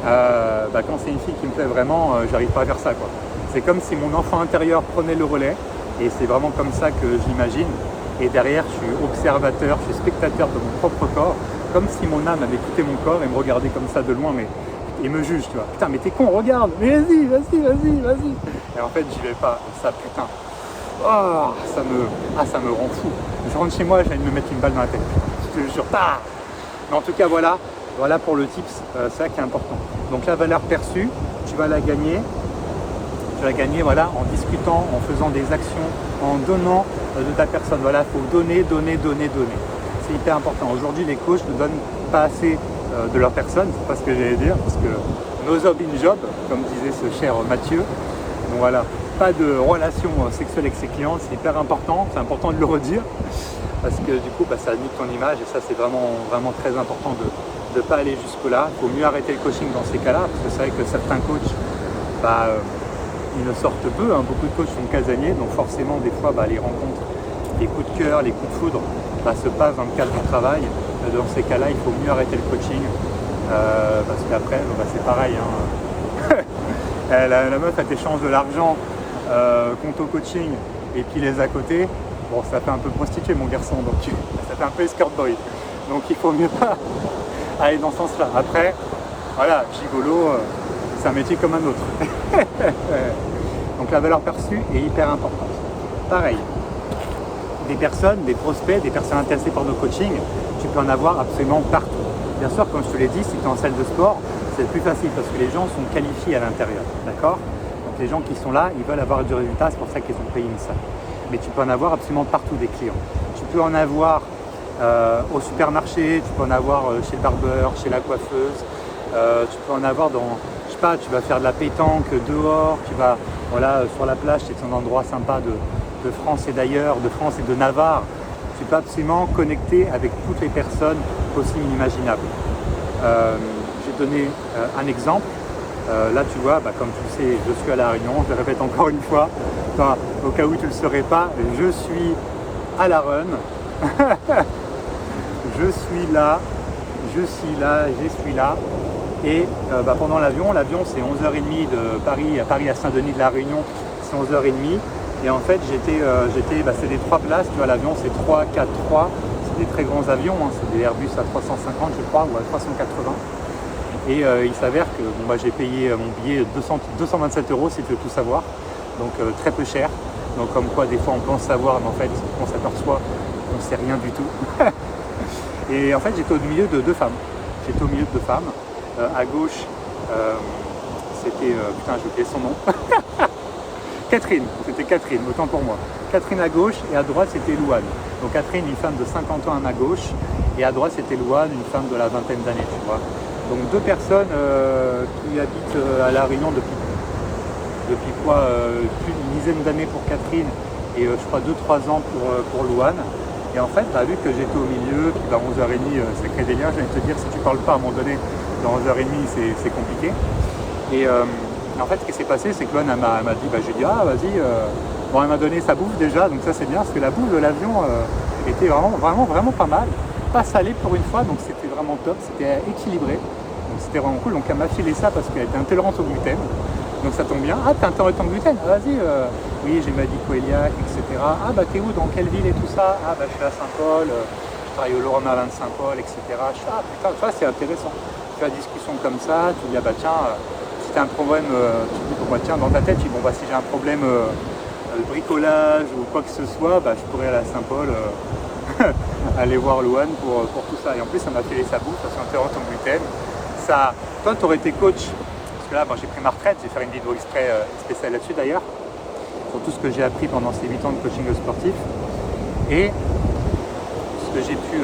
quand c'est une fille qui me plaît vraiment, j'arrive pas à faire ça, quoi. C'est comme si mon enfant intérieur prenait le relais, et c'est vraiment comme ça que j'imagine. Et derrière, je suis observateur, je suis spectateur de mon propre corps, comme si mon âme avait quitté mon corps et me regardait comme ça de loin, et me juge, tu vois. Putain, mais t'es con, regarde, mais vas-y. Et en fait, j'y vais pas. Ça, putain, ça me rend fou. Je rentre chez moi, j'ai envie de me mettre une balle dans la tête. Je te jure, mais en tout cas, voilà pour le tips, c'est ça qui est important. Donc la valeur perçue, tu vas la gagner. Voilà, en discutant, en faisant des actions, en donnant de ta personne. Voilà, il faut donner. C'est hyper important. Aujourd'hui, les coachs ne donnent pas assez de leur personne, c'est pas ce que j'allais dire, parce que no job in job, comme disait ce cher Mathieu. Donc voilà, pas de relation sexuelle avec ses clients, c'est hyper important, c'est important de le redire, parce que du coup, ça nique ton image, et ça, c'est vraiment très important de ne pas aller jusque-là. Il faut mieux arrêter le coaching dans ces cas-là, parce que c'est vrai que certains coachs, ils ne sortent peu, beaucoup de coachs sont casaniers, donc forcément des fois les rencontres, les coups de cœur, les coups de foudre se passent dans le cadre du travail. Dans ces cas-là, il faut mieux arrêter le coaching, parce qu'après c'est pareil. La meuf, elle t'échange de l'argent compte au coaching et puis les à côté, ça fait un peu prostitué mon garçon, donc ça fait un peu escort boy. Donc il faut mieux pas aller dans ce sens-là. Après, voilà, gigolo, c'est un métier comme un autre. Donc la valeur perçue est hyper importante. Pareil, des personnes, des prospects, des personnes intéressées par nos coachings, tu peux en avoir absolument partout. Bien sûr, comme je te l'ai dit, si tu es en salle de sport, c'est plus facile parce que les gens sont qualifiés à l'intérieur, d'accord? Donc les gens qui sont là, ils veulent avoir du résultat, c'est pour ça qu'ils ont payé une salle. Mais tu peux en avoir absolument partout des clients. Tu peux en avoir au supermarché, tu peux en avoir chez le barbeur, chez la coiffeuse, tu peux en avoir dans, je sais pas, tu vas faire de la pétanque dehors, tu vas sur la plage, c'est un endroit sympa de France et d'ailleurs, de France et de Navarre. Tu peux absolument connecter avec toutes les personnes possibles et inimaginables. J'ai donné un exemple. Là, tu vois, comme tu le sais, je suis à La Réunion, je le répète encore une fois, au cas où tu ne le saurais pas, je suis à La Run. Je suis là. Et pendant l'avion c'est 11h30 de Paris à Saint-Denis de La Réunion, c'est 11h30. Et en fait, c'est des 3 places, tu vois, l'avion c'est 3, 4, 3, des très grands avions, hein, c'est des Airbus A350 je crois, ou A380. Et il s'avère que bon, j'ai payé mon billet 227 € si tu veux tout savoir, donc très peu cher. Donc comme quoi des fois on pense savoir, mais en fait on s'aperçoit qu'on ne sait rien du tout. Et en fait j'étais au milieu de deux femmes. À gauche, c'était, putain j'ai oublié son nom. Catherine, c'était Catherine, autant pour moi. Catherine à gauche et à droite c'était Louane. Donc Catherine, une femme de 50 ans à ma gauche, et à droite c'était Louane, une femme de la vingtaine d'années, tu vois. Donc deux personnes qui habitent à La Réunion depuis quoi, plus d'une dizaine d'années pour Catherine et je crois 2-3 ans pour Louane. Et en fait, vu que j'étais au milieu, puis 11h30 c'est créer des liens, j'allais te dire si tu parles pas à un moment donné, dans 11h30 c'est compliqué. Et en fait, ce qui s'est passé, c'est que Louane elle m'a dit, j'ai dit ah vas-y, bon elle m'a donné sa bouffe déjà, donc ça c'est bien, parce que la bouffe de l'avion était vraiment pas mal, pas salée pour une fois, donc c'était vraiment top, c'était équilibré, donc c'était vraiment cool. Donc elle m'a filé ça parce qu'elle était intolérante au gluten, donc ça tombe bien. Ah t'es intolérante au gluten, ah, vas-y, oui j'ai ma dicoéliaque, etc. Ah t'es où, dans quelle ville et tout ça? Ah je suis à Saint-Paul, je travaille au Laurent Merlin de Saint-Paul, etc. Ah putain, tu vois c'est intéressant, tu fais la discussion comme ça, tu dis tiens, si t'as un problème, tu dis pour moi tiens, dans ta tête, tu dis si j'ai un problème de bricolage ou quoi que ce soit, je pourrais aller à Saint-Paul aller voir Louane pour tout ça. Et en plus ça m'a fait sa bouffe, parce qu'intolérante au gluten. Ça, toi tu aurais été coach, parce que là j'ai pris ma retraite, je vais faire une vidéo spéciale là-dessus d'ailleurs, sur tout ce que j'ai appris pendant ces 8 ans de coaching sportif. Et ce que j'ai pu,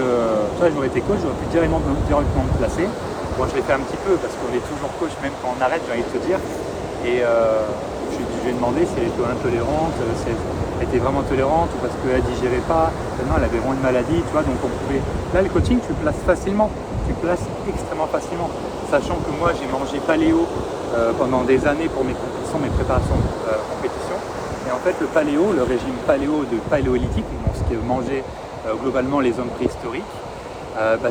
toi j'aurais été coach, j'aurais pu directement me placer. Bon je l'ai fait un petit peu parce qu'on est toujours coach même quand on arrête, j'ai envie de te dire. Et je lui ai demandé si elle était intolérante, si elle était vraiment tolérante ou parce qu'elle digérait pas. Non, elle avait vraiment une maladie, tu vois, donc on pouvait. Là le coaching tu le places facilement, tu le places extrêmement facilement. Sachant que moi j'ai mangé paléo pendant des années pour mes compétitions, mes préparations compétitions. Et en fait le paléo, le régime paléo de paléolithique, donc ce qui mangeait globalement les hommes préhistoriques,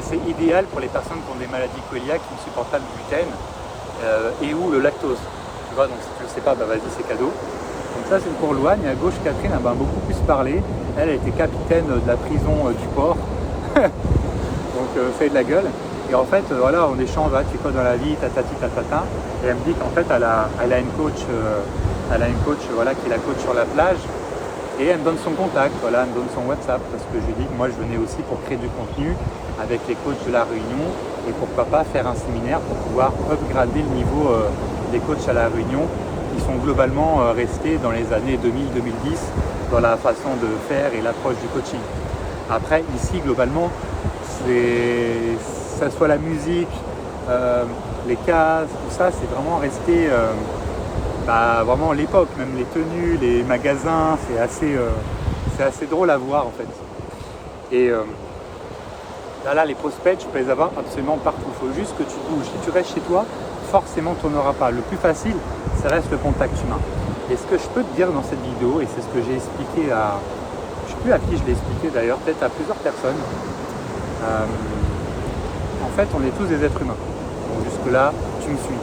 c'est idéal pour les personnes qui ont des maladies cœliaques, qui ne supportent pas le gluten et ou le lactose. Tu vois, donc si tu ne le sais pas, vas-y c'est cadeau. Donc ça c'est pour Louane. Et à gauche Catherine a beaucoup plus parlé. Elle était capitaine de la prison du port. Donc fait de la gueule. Et en fait voilà, on échange, tu fais quoi dans la vie, tatati tatata. Et elle me dit qu'en fait elle a une coach, voilà, qui est la coach sur la plage. Et elle me donne son contact, voilà, elle me donne son WhatsApp, parce que je lui dis que moi je venais aussi pour créer du contenu avec les coachs de la Réunion et pourquoi pas faire un séminaire pour pouvoir upgrader le niveau des coachs à la Réunion qui sont globalement restés dans les années 2000-2010 dans la façon de faire et l'approche du coaching. Après ici globalement, ça soit la musique, les cases, tout ça, c'est vraiment resté vraiment l'époque, même les tenues, les magasins, c'est assez drôle à voir en fait. Et là les prospects, tu peux les avoir absolument partout, il faut juste que tu bouges. Si tu restes chez toi, forcément tu n'en auras pas. Le plus facile, ça reste le contact humain. Et ce que je peux te dire dans cette vidéo, et c'est ce que j'ai expliqué je ne sais plus à qui je l'ai expliqué d'ailleurs, peut-être à plusieurs personnes, en fait on est tous des êtres humains. Donc jusque là, tu me suis.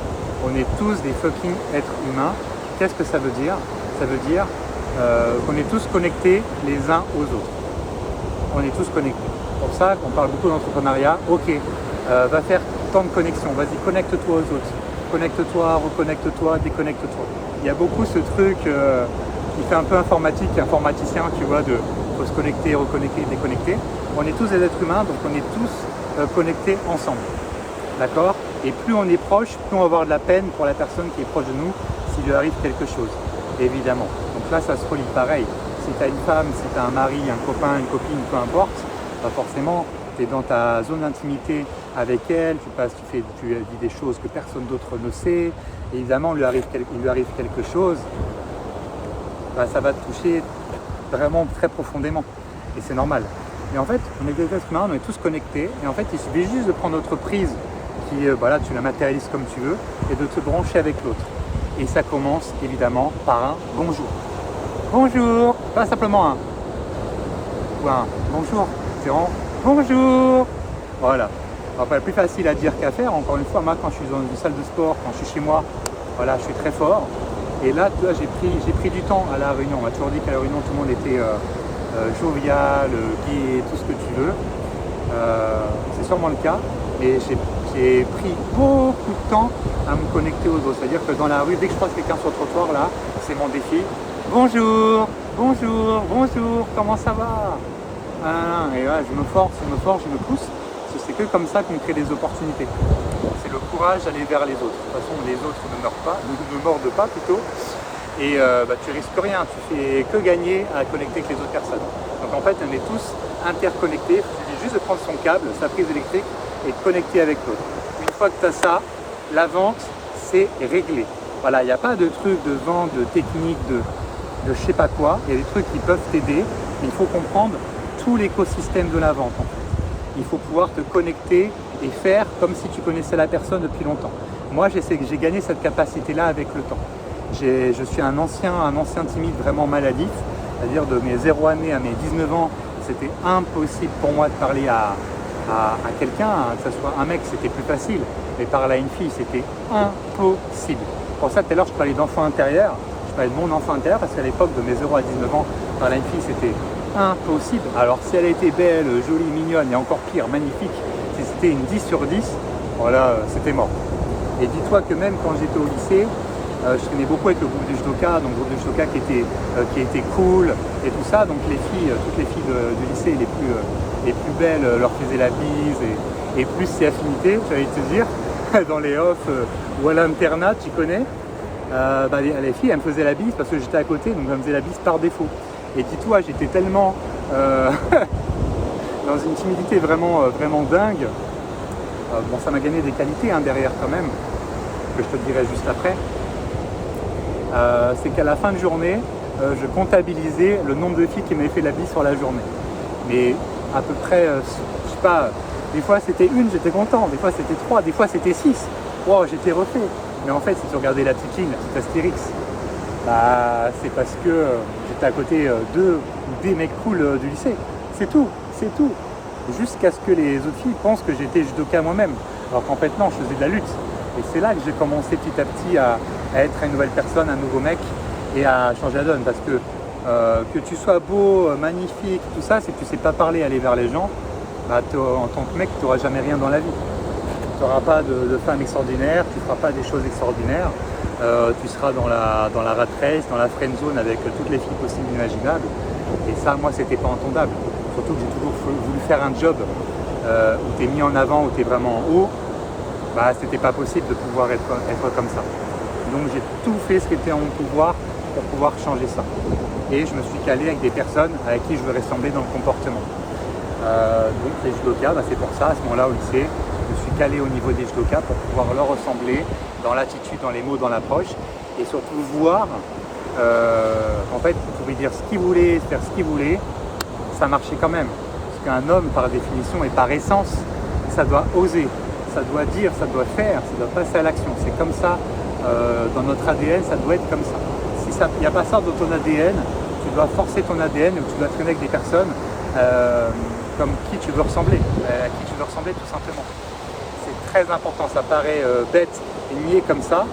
On est tous des fucking êtres humains. Qu'est-ce que ça veut dire? Ça veut dire qu'on est tous connectés les uns aux autres. On est tous connectés. Pour ça qu'on parle beaucoup d'entrepreneuriat. Ok, va faire tant de connexions. Vas-y, connecte-toi aux autres. Connecte-toi, reconnecte-toi, déconnecte-toi. Il y a beaucoup ce truc qui fait un peu informaticien, tu vois, de faut se connecter, reconnecter, déconnecter. On est tous des êtres humains, donc on est tous connectés ensemble. D'accord? Et plus on est proche, plus on va avoir de la peine pour la personne qui est proche de nous s'il lui arrive quelque chose, évidemment. Donc là, ça se relie pareil. Si tu as une femme, si tu as un mari, un copain, une copine, peu importe, forcément, tu es dans ta zone d'intimité avec elle, tu dis des choses que personne d'autre ne sait. Et évidemment, il lui arrive quelque chose, ça va te toucher vraiment très profondément. Et c'est normal. Et en fait, on est des êtres humains, on est tous connectés. Et en fait, il suffit juste de prendre notre prise tu la matérialises comme tu veux, et de te brancher avec l'autre. Et ça commence évidemment par un bonjour. Bonjour, pas simplement un ou un bonjour, c'est vraiment bonjour. Voilà. Après, plus facile à dire qu'à faire. Encore une fois, moi quand je suis dans une salle de sport, quand je suis chez moi, voilà, je suis très fort. Et là, tu vois, j'ai pris du temps à la Réunion. On m'a toujours dit qu'à la Réunion, tout le monde était jovial, gai, tout ce que tu veux. C'est sûrement le cas, mais j'ai pris beaucoup de temps à me connecter aux autres. C'est-à-dire que dans la rue, dès que je croise quelqu'un sur le trottoir, là, c'est mon défi. Bonjour, bonjour, bonjour, comment ça va? Et voilà, je me force, je me pousse. C'est que comme ça qu'on crée des opportunités. C'est le courage d'aller vers les autres. De toute façon, les autres ne mordent pas plutôt. Et tu risques rien, tu fais que gagner à connecter avec les autres personnes. Donc en fait, on est tous interconnectés. Il suffit juste de prendre son câble, sa prise électrique et de connecter avec l'autre. Une fois que tu as ça, la vente, c'est réglé. Voilà, il n'y a pas de truc de vente, de technique, de je sais pas quoi. Il y a des trucs qui peuvent t'aider. Il faut comprendre tout l'écosystème de la vente en fait. Il faut pouvoir te connecter et faire comme si tu connaissais la personne depuis longtemps. Moi, j'ai gagné cette capacité-là avec le temps. Je suis un ancien timide vraiment maladif, c'est-à-dire de mes 0 années à mes 19 ans, c'était impossible pour moi de parler à quelqu'un, que ce soit un mec, c'était plus facile, mais parler à une fille, c'était impossible. Pour ça, tout à l'heure, je parlais d'enfant intérieur, je parlais de mon enfant intérieur, parce qu'à l'époque, de mes 0 à 19 ans, parler à une fille, c'était impossible. Alors, si elle était belle, jolie, mignonne, et encore pire, magnifique, si c'était une 10 sur 10, voilà, c'était mort. Et dis-toi que même quand j'étais au lycée, je traînais beaucoup avec le groupe du judoka, donc le groupe du judoka qui était cool et tout ça. Donc les filles, toutes les filles du lycée les plus belles leur faisaient la bise et plus c'est affinité, j'allais te dire, dans les off ou à l'internat, tu connais, les filles elles me faisaient la bise parce que j'étais à côté, donc elles me faisaient la bise par défaut. Et dis-toi, j'étais tellement dans une timidité vraiment dingue. Bon, ça m'a gagné des qualités derrière quand même, que je te dirai juste après. C'est qu'à la fin de journée, je comptabilisais le nombre de filles qui m'avaient fait la bise sur la journée. Mais à peu près, je sais pas, des fois c'était une, j'étais content, des fois c'était 3, des fois c'était 6. Wow, j'étais refait. Mais en fait, si tu regardais la petite ligne, la petite Astérix, c'est parce que j'étais à côté d'eux ou des mecs cool du lycée. C'est tout, c'est tout. Jusqu'à ce que les autres filles pensent que j'étais judoka moi-même. Alors qu'en fait, non, je faisais de la lutte. Et c'est là que j'ai commencé petit à petit à être une nouvelle personne, un nouveau mec et à changer la donne. Parce que tu sois beau, magnifique, tout ça, si tu ne sais pas parler, aller vers les gens, en tant que mec, tu n'auras jamais rien dans la vie. Tu n'auras pas de femme extraordinaire, tu ne feras pas des choses extraordinaires. Tu seras dans la rat race, dans la friend zone avec toutes les filles possibles imaginables. Et ça, moi, c'était pas entendable. Surtout que j'ai toujours voulu faire un job où tu es mis en avant, où tu es vraiment en haut. C'était pas possible de pouvoir être comme ça. Donc j'ai tout fait ce qui était en mon pouvoir pour pouvoir changer ça. Et je me suis calé avec des personnes avec qui je veux ressembler dans le comportement. Donc les judokas, c'est pour ça, à ce moment-là au lycée, je me suis calé au niveau des judokas pour pouvoir leur ressembler dans l'attitude, dans les mots, dans l'approche. Et surtout voir, en fait, ils pouvaient dire ce qu'ils voulaient, faire ce qu'ils voulaient, ça marchait quand même. Parce qu'un homme, par définition et par essence, ça doit oser. Ça doit dire, ça doit faire, ça doit passer à l'action. C'est comme ça, dans notre ADN, ça doit être comme ça. Si il n'y a pas ça dans ton ADN, tu dois forcer ton ADN ou tu dois traîner avec des personnes comme qui tu veux ressembler, à qui tu veux ressembler tout simplement. C'est très important, ça paraît bête et niais comme ça.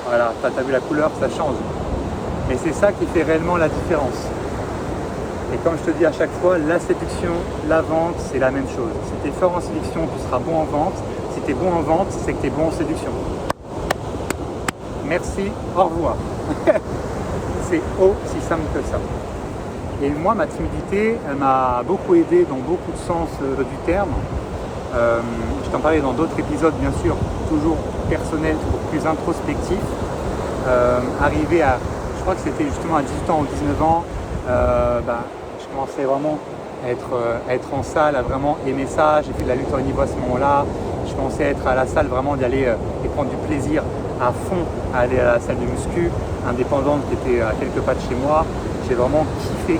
Voilà, tu as vu la couleur, ça change. Mais c'est ça qui fait réellement la différence. Et comme je te dis à chaque fois, la séduction, la vente, c'est la même chose. Si tu es fort en séduction, tu seras bon en vente. Si tu es bon en vente, c'est que tu es bon en séduction. Merci, au revoir. C'est aussi simple que ça. Et moi, ma timidité, elle m'a beaucoup aidé dans beaucoup de sens du terme. Je t'en parlais dans d'autres épisodes, bien sûr, toujours personnel, toujours plus introspectif. Arrivé à, je crois que c'était justement à 18 ans ou 19 ans, je commençais vraiment à être en salle, à vraiment aimer ça. J'ai fait de la lutte au niveau à ce moment-là. Je commençais à être à la salle, vraiment d'y aller et prendre du plaisir à fond à aller à la salle de muscu indépendante qui était à quelques pas de chez moi. J'ai vraiment kiffé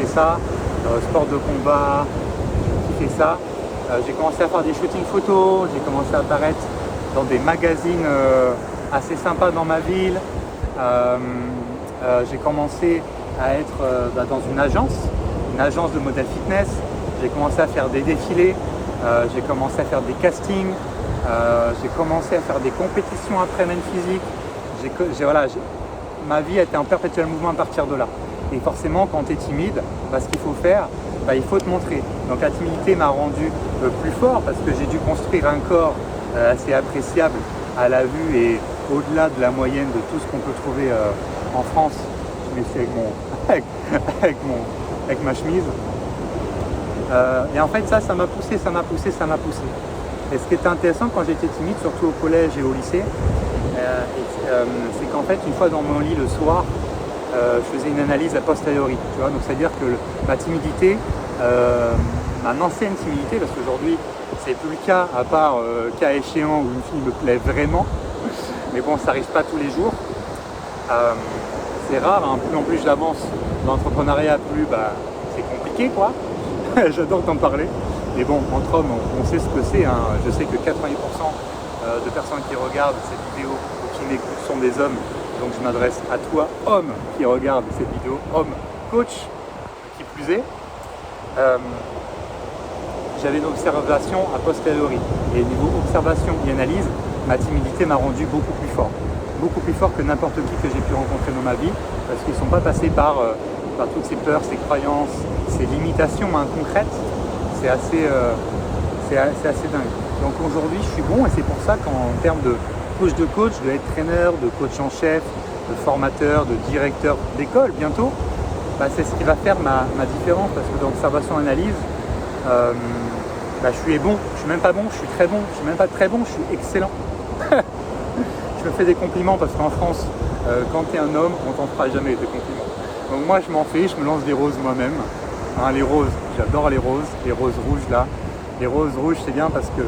ça. Sport de combat, j'ai kiffé ça. J'ai commencé à faire des shootings photos, j'ai commencé à apparaître dans des magazines assez sympas dans ma ville. J'ai commencé à être dans une agence de modèle fitness. J'ai commencé à faire des défilés, j'ai commencé à faire des castings, j'ai commencé à faire des compétitions après-men physique. Ma vie a été en perpétuel mouvement à partir de là. Et forcément, quand tu es timide, ce qu'il faut faire, bah, il faut te montrer. Donc la timidité m'a rendu plus fort parce que j'ai dû construire un corps assez appréciable à la vue et au-delà de la moyenne de tout ce qu'on peut trouver en France. Je m'essaie avec ma chemise. Et en fait ça m'a poussé. Et ce qui était intéressant quand j'étais timide, surtout au collège et au lycée, c'est qu'en fait une fois dans mon lit le soir, je faisais une analyse a posteriori, tu vois, donc c'est-à-dire que ma timidité, ma ancienne timidité, parce qu'aujourd'hui c'est plus le cas, à part cas échéant où une fille me plaît vraiment, mais bon, ça n'arrive pas tous les jours. C'est rare, hein. Plus en plus j'avance dans l'entrepreneuriat, plus c'est compliqué, quoi. J'adore t'en parler. Mais bon, entre hommes, on sait ce que c'est, hein. Je sais que 80% de personnes qui regardent cette vidéo ou qui m'écoutent sont des hommes. Donc je m'adresse à toi, homme, qui regarde cette vidéo, homme, coach, qui plus est. J'avais une observation a posteriori. Et niveau observation et analyse, ma timidité m'a rendu beaucoup plus fort. Beaucoup plus fort que n'importe qui que j'ai pu rencontrer dans ma vie, parce qu'ils ne sont pas passés par toutes ces peurs, ces croyances, ces limitations concrètes. C'est assez dingue. Donc aujourd'hui, je suis bon et c'est pour ça qu'en termes de coach, de head trainer, de coach en chef, de formateur, de directeur d'école bientôt, c'est ce qui va faire ma différence parce que dans l'observation-analyse, je suis bon, je suis même pas bon, je suis très bon, je suis même pas très bon, je suis excellent. Je me fais des compliments parce qu'en France, quand tu es un homme, on t'en fera jamais des compliments. Donc moi je m'en fais, je me lance des roses moi-même. Hein, les roses, j'adore les roses rouges là. Les roses rouges c'est bien parce que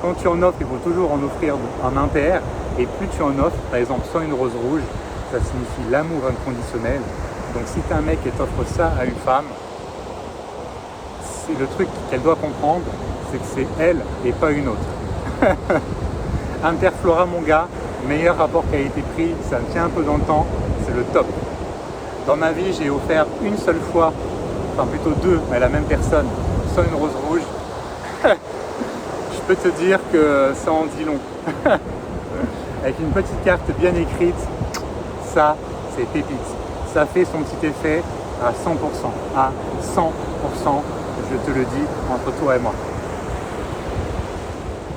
quand tu en offres, il faut toujours en offrir un impair. Et plus tu en offres, par exemple sans une rose rouge, ça signifie l'amour inconditionnel. Donc si tu as un mec qui t'offre ça à une femme, c'est le truc qu'elle doit comprendre, c'est que c'est elle et pas une autre. Interflora mon gars, meilleur rapport qualité-prix, ça me tient un peu dans le temps, c'est le top. Dans ma vie, j'ai offert une seule fois, enfin plutôt deux, à la même personne, sans une rose rouge. Je peux te dire que ça en dit long. Avec une petite carte bien écrite, ça c'est pépite. Ça fait son petit effet à 100%. À 100%, je te le dis, entre toi et moi.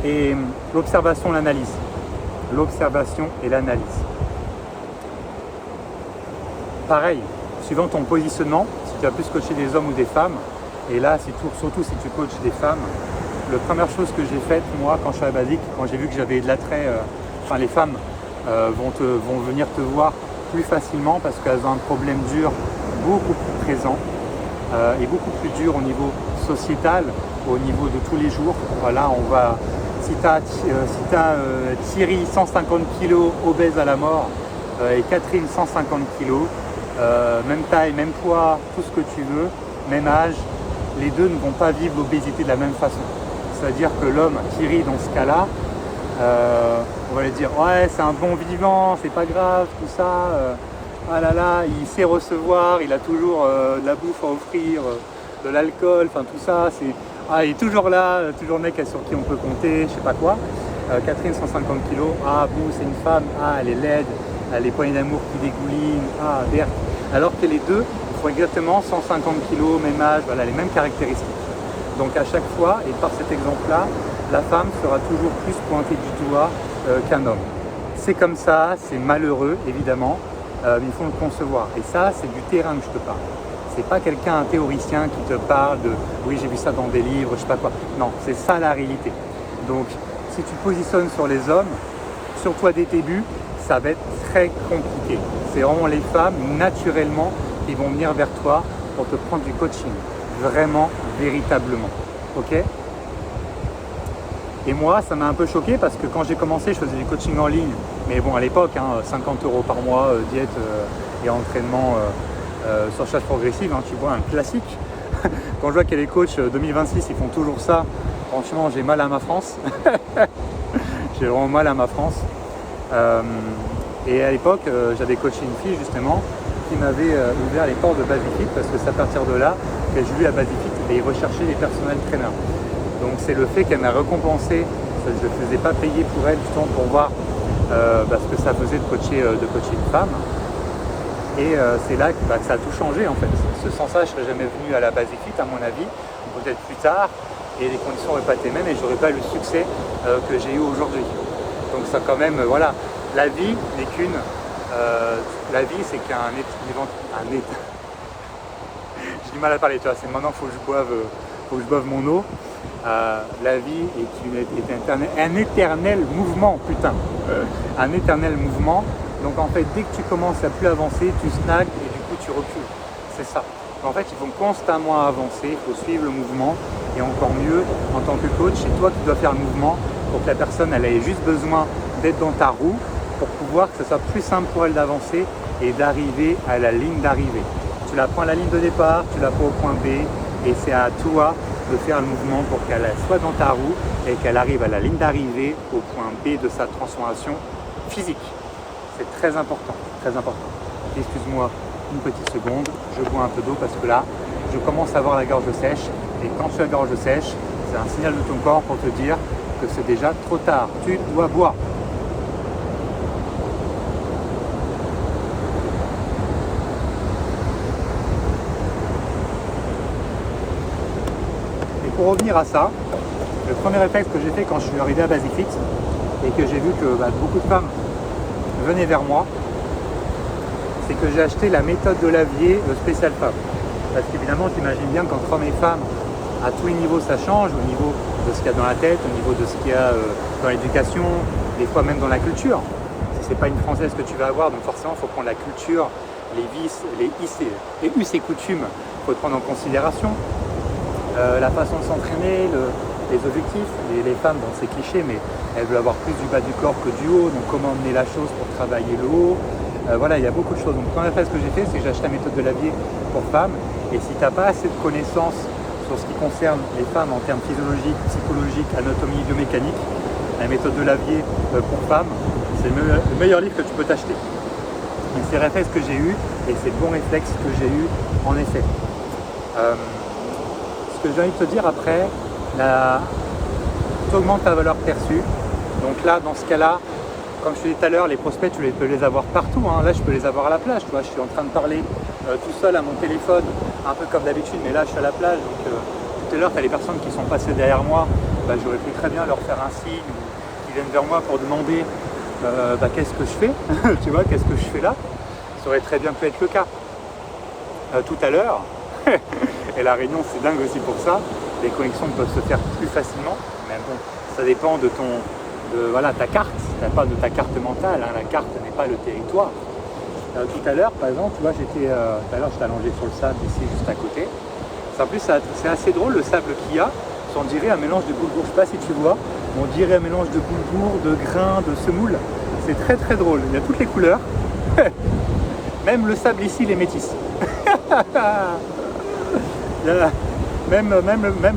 Et l'observation, l'analyse. L'observation et l'analyse. Pareil, suivant ton positionnement, si tu as plus coaché des hommes ou des femmes, et là, surtout si tu coaches des femmes, la première chose que j'ai faite, moi, quand je suis à Basique, quand j'ai vu que j'avais de l'attrait, les femmes vont venir te voir plus facilement parce qu'elles ont un problème dur beaucoup plus présent et beaucoup plus dur au niveau sociétal, au niveau de tous les jours. Voilà, si tu as Thierry 150 kg obèse à la mort et Catherine 150 kg, même taille, même poids, tout ce que tu veux, même âge, les deux ne vont pas vivre l'obésité de la même façon. C'est-à-dire que l'homme, Thierry, dans ce cas-là, on va lui dire ouais, c'est un bon vivant, c'est pas grave, tout ça, ah là là, il sait recevoir, il a toujours de la bouffe à offrir, de l'alcool, enfin tout ça, il est toujours là, toujours le mec sur qui on peut compter, je sais pas quoi. Catherine 150 kg, c'est une femme, elle est laide, elle a les poignées d'amour qui dégoulinent, berk. Alors que les deux font exactement 150 kg, même âge, voilà, les mêmes caractéristiques. Donc à chaque fois, et par cet exemple-là, la femme sera toujours plus pointée du doigt qu'un homme. C'est comme ça, c'est malheureux évidemment, mais il faut le concevoir. Et ça, c'est du terrain que je te parle. C'est pas quelqu'un, un théoricien qui te parle de « oui, j'ai vu ça dans des livres, je sais pas quoi ». Non, c'est ça la réalité. Donc, si tu positionnes sur les hommes, sur toi des débuts, ça va être très compliqué. C'est vraiment les femmes, naturellement, qui vont venir vers toi pour te prendre du coaching. Vraiment, véritablement. Ok ? Et moi, ça m'a un peu choqué parce que quand j'ai commencé, je faisais du coaching en ligne. Mais bon, à l'époque, 50 € par mois, diète et entraînement sur charge progressive, tu vois, un classique. Quand je vois qu'il y a les coachs 2026, ils font toujours ça, franchement, j'ai mal à ma France. J'ai vraiment mal à ma France. Et à l'époque, j'avais coaché une fille, justement, qui m'avait ouvert les portes de Basifit parce que c'est à partir de là que j'ai vu à Basifit et ils recherchaient des personnels traîneurs. Donc c'est le fait qu'elle m'a récompensé, je ne faisais pas payer pour elle justement pour voir ce que ça faisait de coacher une femme. Et c'est là que ça a tout changé en fait. sans ça, je serais jamais venu à la Basic Fit à mon avis, peut-être plus tard, et les conditions n'auraient pas été les mêmes et j'aurais pas eu le succès que j'ai eu aujourd'hui. Donc ça quand même, voilà, la vie n'est qu'une, la vie c'est qu'un état. J'ai du mal à parler, tu vois, c'est maintenant faut que je boive mon eau. La vie est un éternel mouvement, putain, un éternel mouvement. Donc en fait, dès que tu commences à plus avancer, tu stagnes et du coup tu recules. C'est ça. Donc, en fait, il faut constamment avancer, il faut suivre le mouvement et encore mieux, en tant que coach, c'est toi qui dois faire le mouvement pour que la personne elle ait juste besoin d'être dans ta roue pour pouvoir que ce soit plus simple pour elle d'avancer et d'arriver à la ligne d'arrivée. Tu la prends à la ligne de départ, tu la prends au point B et c'est à toi de faire le mouvement pour qu'elle soit dans ta roue et qu'elle arrive à la ligne d'arrivée au point B de sa transformation physique. C'est très important, très important. Excuse-moi une petite seconde, je bois un peu d'eau parce que là, je commence à avoir la gorge sèche et quand tu as la gorge sèche, c'est un signal de ton corps pour te dire que c'est déjà trop tard, tu dois boire. Pour revenir à ça, le premier réflexe que j'ai fait quand je suis arrivé à Basic Fit et que j'ai vu que beaucoup de femmes venaient vers moi, c'est que j'ai acheté la méthode de Lavier spéciale femme. Parce qu'évidemment, tu imagines bien qu'entre hommes et femmes, à tous les niveaux ça change, au niveau de ce qu'il y a dans la tête, au niveau de ce qu'il y a dans l'éducation, des fois même dans la culture. Si c'est pas une française que tu vas avoir, donc forcément il faut prendre la culture, les vices, les us et coutumes, il faut prendre en considération. La façon de s'entraîner, les objectifs, les femmes, bon c'est cliché, mais elles veulent avoir plus du bas du corps que du haut, donc comment emmener la chose pour travailler le haut. Voilà, il y a beaucoup de choses. Donc la première chose que j'ai fait, c'est que j'ai acheté la méthode de Lavier pour femmes, et si tu n'as pas assez de connaissances sur ce qui concerne les femmes en termes physiologiques, psychologiques, anatomie, biomécanique, la méthode de Lavier pour femmes, c'est le meilleur livre que tu peux t'acheter. Et c'est le réflexe que j'ai eu, et c'est le bon réflexe que j'ai eu en effet. Ce que j'ai envie de te dire après, tu augmentes ta valeur perçue. Donc là, dans ce cas-là, comme je te disais tout à l'heure, les prospects, tu peux les avoir partout. Hein. Là, je peux les avoir à la plage. Tu vois, je suis en train de parler tout seul à mon téléphone, un peu comme d'habitude, mais là, je suis à la plage. Donc tout à l'heure, tu as les personnes qui sont passées derrière moi. J'aurais pu très bien leur faire un signe ou qui viennent vers moi pour demander qu'est-ce que je fais. Tu vois, qu'est-ce que je fais là? Ça aurait très bien pu être le cas. Tout à l'heure, et la Réunion, c'est dingue aussi pour ça. Les connexions peuvent se faire plus facilement, mais bon, ça dépend de ta carte, pas de ta carte mentale. Hein. La carte n'est pas le territoire. Tout à l'heure, par exemple, tu vois, j'étais allongé sur le sable ici, juste à côté. En plus, c'est assez drôle le sable qu'il y a. On dirait un mélange de boulgour. Je ne sais pas si tu vois, on dirait un mélange de boulgour, de grains, de semoule. C'est très très drôle. Il y a toutes les couleurs. Même le sable ici, il est métis. Même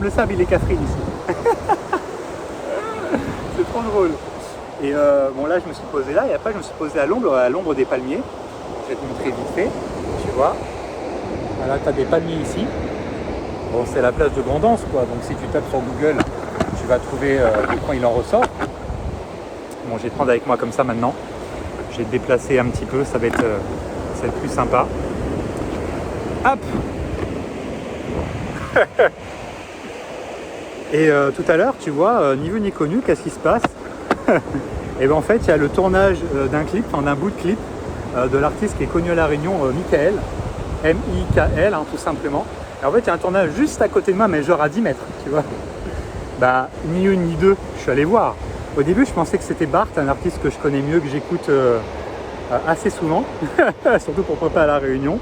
le sable, il est cafrine ici. C'est trop drôle. Et bon, là, je me suis posé là, et après, je me suis posé à l'ombre des palmiers. Je vais te montrer vite fait, tu vois. Voilà, tu as des palmiers ici. Bon, c'est la plage de Grandance, quoi. Donc, si tu tapes sur Google, tu vas trouver de quoi il en ressort. Bon, je vais te prendre avec moi comme ça maintenant. Je vais te déplacer un petit peu, ça va être plus sympa. Hop. Et tout à l'heure, tu vois, ni vu ni connu, qu'est-ce qui se passe? Et bien en fait, il y a le tournage d'un clip, d'un bout de clip de l'artiste qui est connu à La Réunion, Mickaël, M-I-K-L, hein, tout simplement. Et en fait, il y a un tournage juste à côté de moi, mais genre à 10 mètres, tu vois. Ni une ni deux, je suis allé voir. Au début, je pensais que c'était Bart, un artiste que je connais mieux, que j'écoute assez souvent, surtout pour préparer à La Réunion.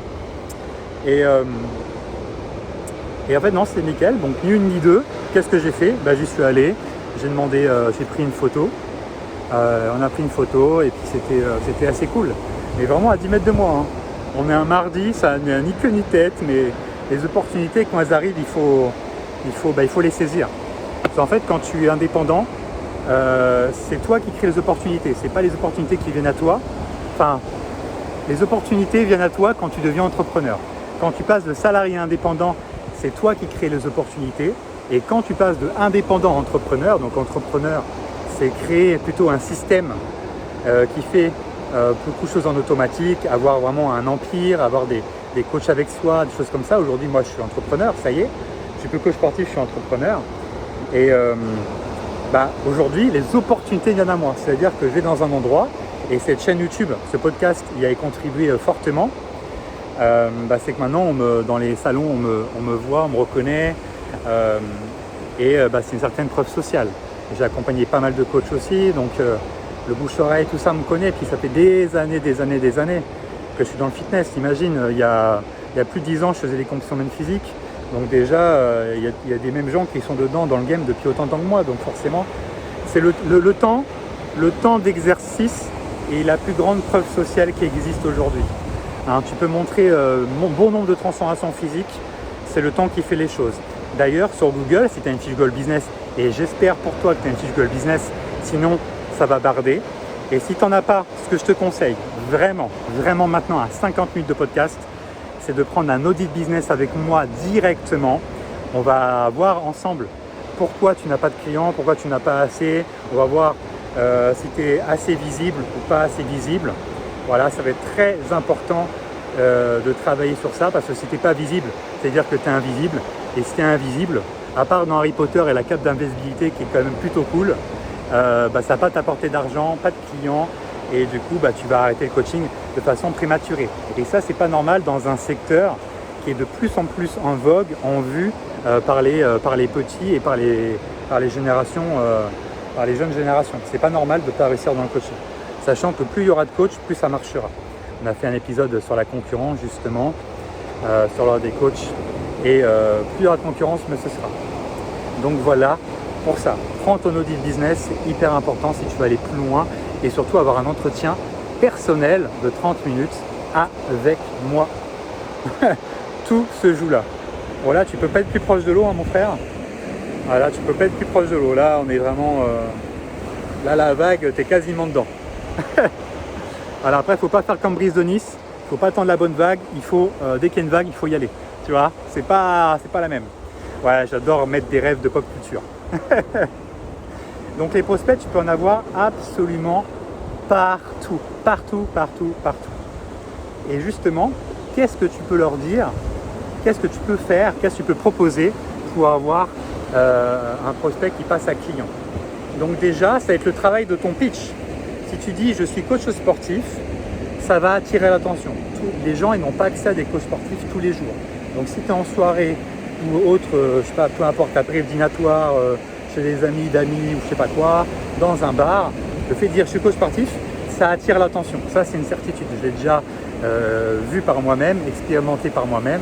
Et en fait, non, c'était Mickaël, donc ni une ni deux. Qu'est-ce que j'ai fait? J'y suis allé, j'ai demandé, j'ai pris une photo. On a pris une photo et puis c'était assez cool. Mais vraiment à 10 mètres de moi. Hein. On est un mardi, ça n'a ni queue ni tête, mais les opportunités, quand elles arrivent, il faut les saisir. Parce qu'en fait, quand tu es indépendant, c'est toi qui crée les opportunités. C'est pas les opportunités qui viennent à toi. Enfin, les opportunités viennent à toi quand tu deviens entrepreneur. Quand tu passes de salarié à indépendant, c'est toi qui crée les opportunités. Et quand tu passes de indépendant à entrepreneur, donc entrepreneur, c'est créer plutôt un système qui fait beaucoup de choses en automatique, avoir vraiment un empire, avoir des des coachs avec soi, des choses comme ça. Aujourd'hui, moi, je suis entrepreneur, ça y est. Je suis plus coach sportif, je suis entrepreneur. Et aujourd'hui, les opportunités viennent à moi. C'est-à-dire que je vais dans un endroit et cette chaîne YouTube, ce podcast, il y a contribué fortement. C'est que maintenant, dans les salons, on me voit, on me reconnaît. C'est une certaine preuve sociale. J'ai accompagné pas mal de coachs aussi, donc le bouche-oreille, tout ça me connaît. Et puis ça fait des années que je suis dans le fitness. Imagine, il y a plus de 10 ans, je faisais des compétitions même physiques. Donc déjà, il y a des mêmes gens qui sont dedans dans le game depuis autant de temps que moi. Donc forcément, c'est le temps d'exercice et la plus grande preuve sociale qui existe aujourd'hui. Hein, tu peux montrer bon nombre de transformations physiques, c'est le temps qui fait les choses. D'ailleurs, sur Google, si tu as une fiche Google Business, et j'espère pour toi que tu as une fiche Google Business, sinon ça va barder. Et si tu n'en as pas, ce que je te conseille, vraiment maintenant à 50 minutes de podcast, c'est de prendre un audit business avec moi directement. On va voir ensemble pourquoi tu n'as pas de clients, pourquoi tu n'as pas assez. On va voir si tu es assez visible ou pas assez visible. Voilà, ça va être très important de travailler sur ça parce que si tu n'es pas visible, c'est-à-dire que tu es invisible. Et si tu es invisible, à part dans Harry Potter et la cape d'invisibilité qui est quand même plutôt cool, ça ne va pas t'apporter d'argent, pas de clients et du coup tu vas arrêter le coaching de façon prématurée. Et ça, c'est pas normal dans un secteur qui est de plus en plus en vogue, en vue par les petits et par les générations, par les jeunes générations. C'est pas normal de ne pas réussir dans le coaching. Sachant que plus il y aura de coachs, plus ça marchera. On a fait un épisode sur la concurrence justement, sur l'ordre des coachs, et plus il y aura de concurrence, mieux ce sera. Donc voilà pour ça. Prends ton audit business, c'est hyper important si tu veux aller plus loin et surtout avoir un entretien personnel de 30 minutes avec moi. Tout se joue là. Voilà, tu peux pas être plus proche de l'eau, hein, mon frère. Voilà, tu peux pas être plus proche de l'eau. Là, on est vraiment... là, la vague, t'es quasiment dedans. Alors après, il ne faut pas faire comme Brise de Nice, il ne faut pas attendre la bonne vague, dès qu'il y a une vague, il faut y aller. Tu vois, c'est pas la même. Ouais, j'adore mettre des rêves de pop culture. Donc les prospects, tu peux en avoir absolument partout. Et justement, qu'est-ce que tu peux leur dire? Qu'est-ce que tu peux faire? Qu'est-ce que tu peux proposer pour avoir un prospect qui passe à client? Donc déjà, ça va être le travail de ton pitch. Si tu dis je suis coach sportif, ça va attirer l'attention. Les gens, ils n'ont pas accès à des coachs sportifs tous les jours. Donc si tu es en soirée ou autre, je sais pas, peu importe, ta brève dînatoire, chez des amis d'amis ou je sais pas quoi, dans un bar, le fait de dire je suis coach sportif, ça attire l'attention. Ça, c'est une certitude. Je l'ai déjà vu par moi-même, expérimenté par moi-même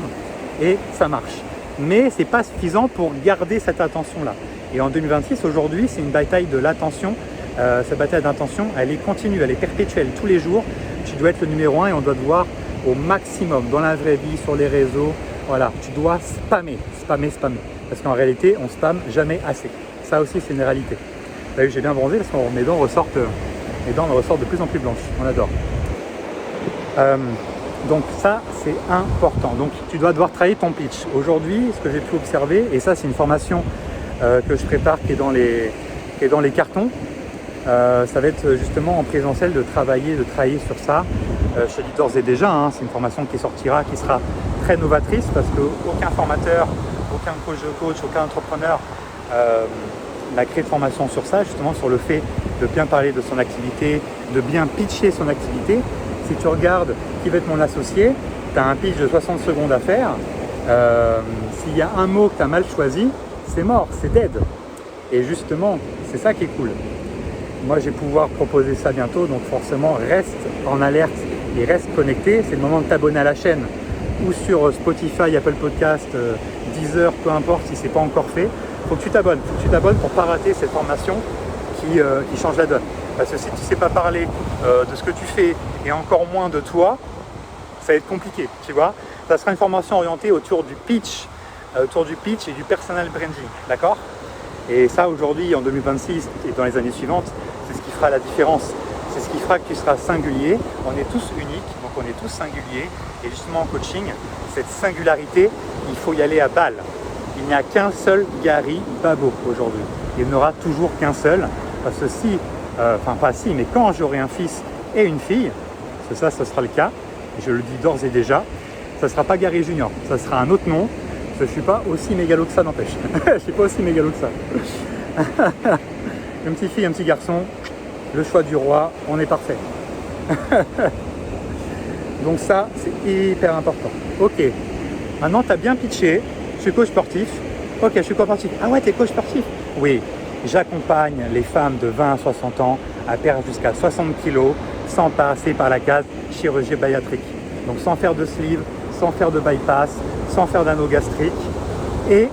et ça marche. Mais ce n'est pas suffisant pour garder cette attention-là. Et en 2026, aujourd'hui, c'est une bataille de l'attention. Cette bataille d'attention, elle est continue, elle est perpétuelle. Tous les jours, tu dois être le numéro 1 et on doit te voir au maximum dans la vraie vie, sur les réseaux. Voilà, tu dois spammer. Parce qu'en réalité, on spamme jamais assez. Ça aussi, c'est une réalité. Vous avez vu, j'ai bien bronzé parce que mes dents me ressortent de plus en plus blanches. On adore. Donc ça, c'est important. Donc tu dois devoir travailler ton pitch. Aujourd'hui, ce que j'ai pu observer, et ça, c'est une formation que je prépare qui est dans les cartons, ça va être justement en présentiel de travailler sur ça. Je te dis d'ores et déjà, hein, c'est une formation qui sortira, qui sera très novatrice parce qu'aucun formateur, aucun coach de coach, aucun entrepreneur n'a créé de formation sur ça, justement sur le fait de bien parler de son activité, de bien pitcher son activité. Si tu regardes qui va être mon associé, tu as un pitch de 60 secondes à faire. S'il y a un mot que tu as mal choisi, c'est mort, c'est dead. Et justement, c'est ça qui est cool. Moi, je vais pouvoir proposer ça bientôt, donc forcément, reste en alerte et reste connecté. C'est le moment de t'abonner à la chaîne ou sur Spotify, Apple Podcast, Deezer, peu importe si ce n'est pas encore fait. Il faut que tu t'abonnes. Pour ne pas rater cette formation qui change la donne. Parce que si tu ne sais pas parler de ce que tu fais et encore moins de toi, ça va être compliqué, tu vois. Ça sera une formation orientée autour du pitch et du personal branding, d'accord? Et ça, aujourd'hui, en 2026 et dans les années suivantes, c'est ce qui fera la différence. C'est ce qui fera que tu seras singulier. On est tous uniques, donc on est tous singuliers. Et justement, en coaching, cette singularité, il faut y aller à balle. Il n'y a qu'un seul Gary Babo aujourd'hui. Il n'y en aura toujours qu'un seul. Parce que mais quand j'aurai un fils et une fille, parce que ça, ce sera le cas, et je le dis d'ores et déjà, Ça ne sera pas Gary Junior, ça sera un autre nom. Je ne suis pas aussi mégalo que ça, n'empêche. Je ne suis pas aussi mégalo que ça. Une petite fille, un petit garçon, le choix du roi, on est parfait. Donc ça, c'est hyper important. Ok, maintenant tu as bien pitché, je suis coach sportif. Ok, je suis coach sportif. Ah ouais, tu es coach sportif? Oui, j'accompagne les femmes de 20 à 60 ans à perdre jusqu'à 60 kg sans passer par la case chirurgie bariatrique. Donc sans faire de sleeve, sans faire de bypass, sans faire d'anneau gastrique et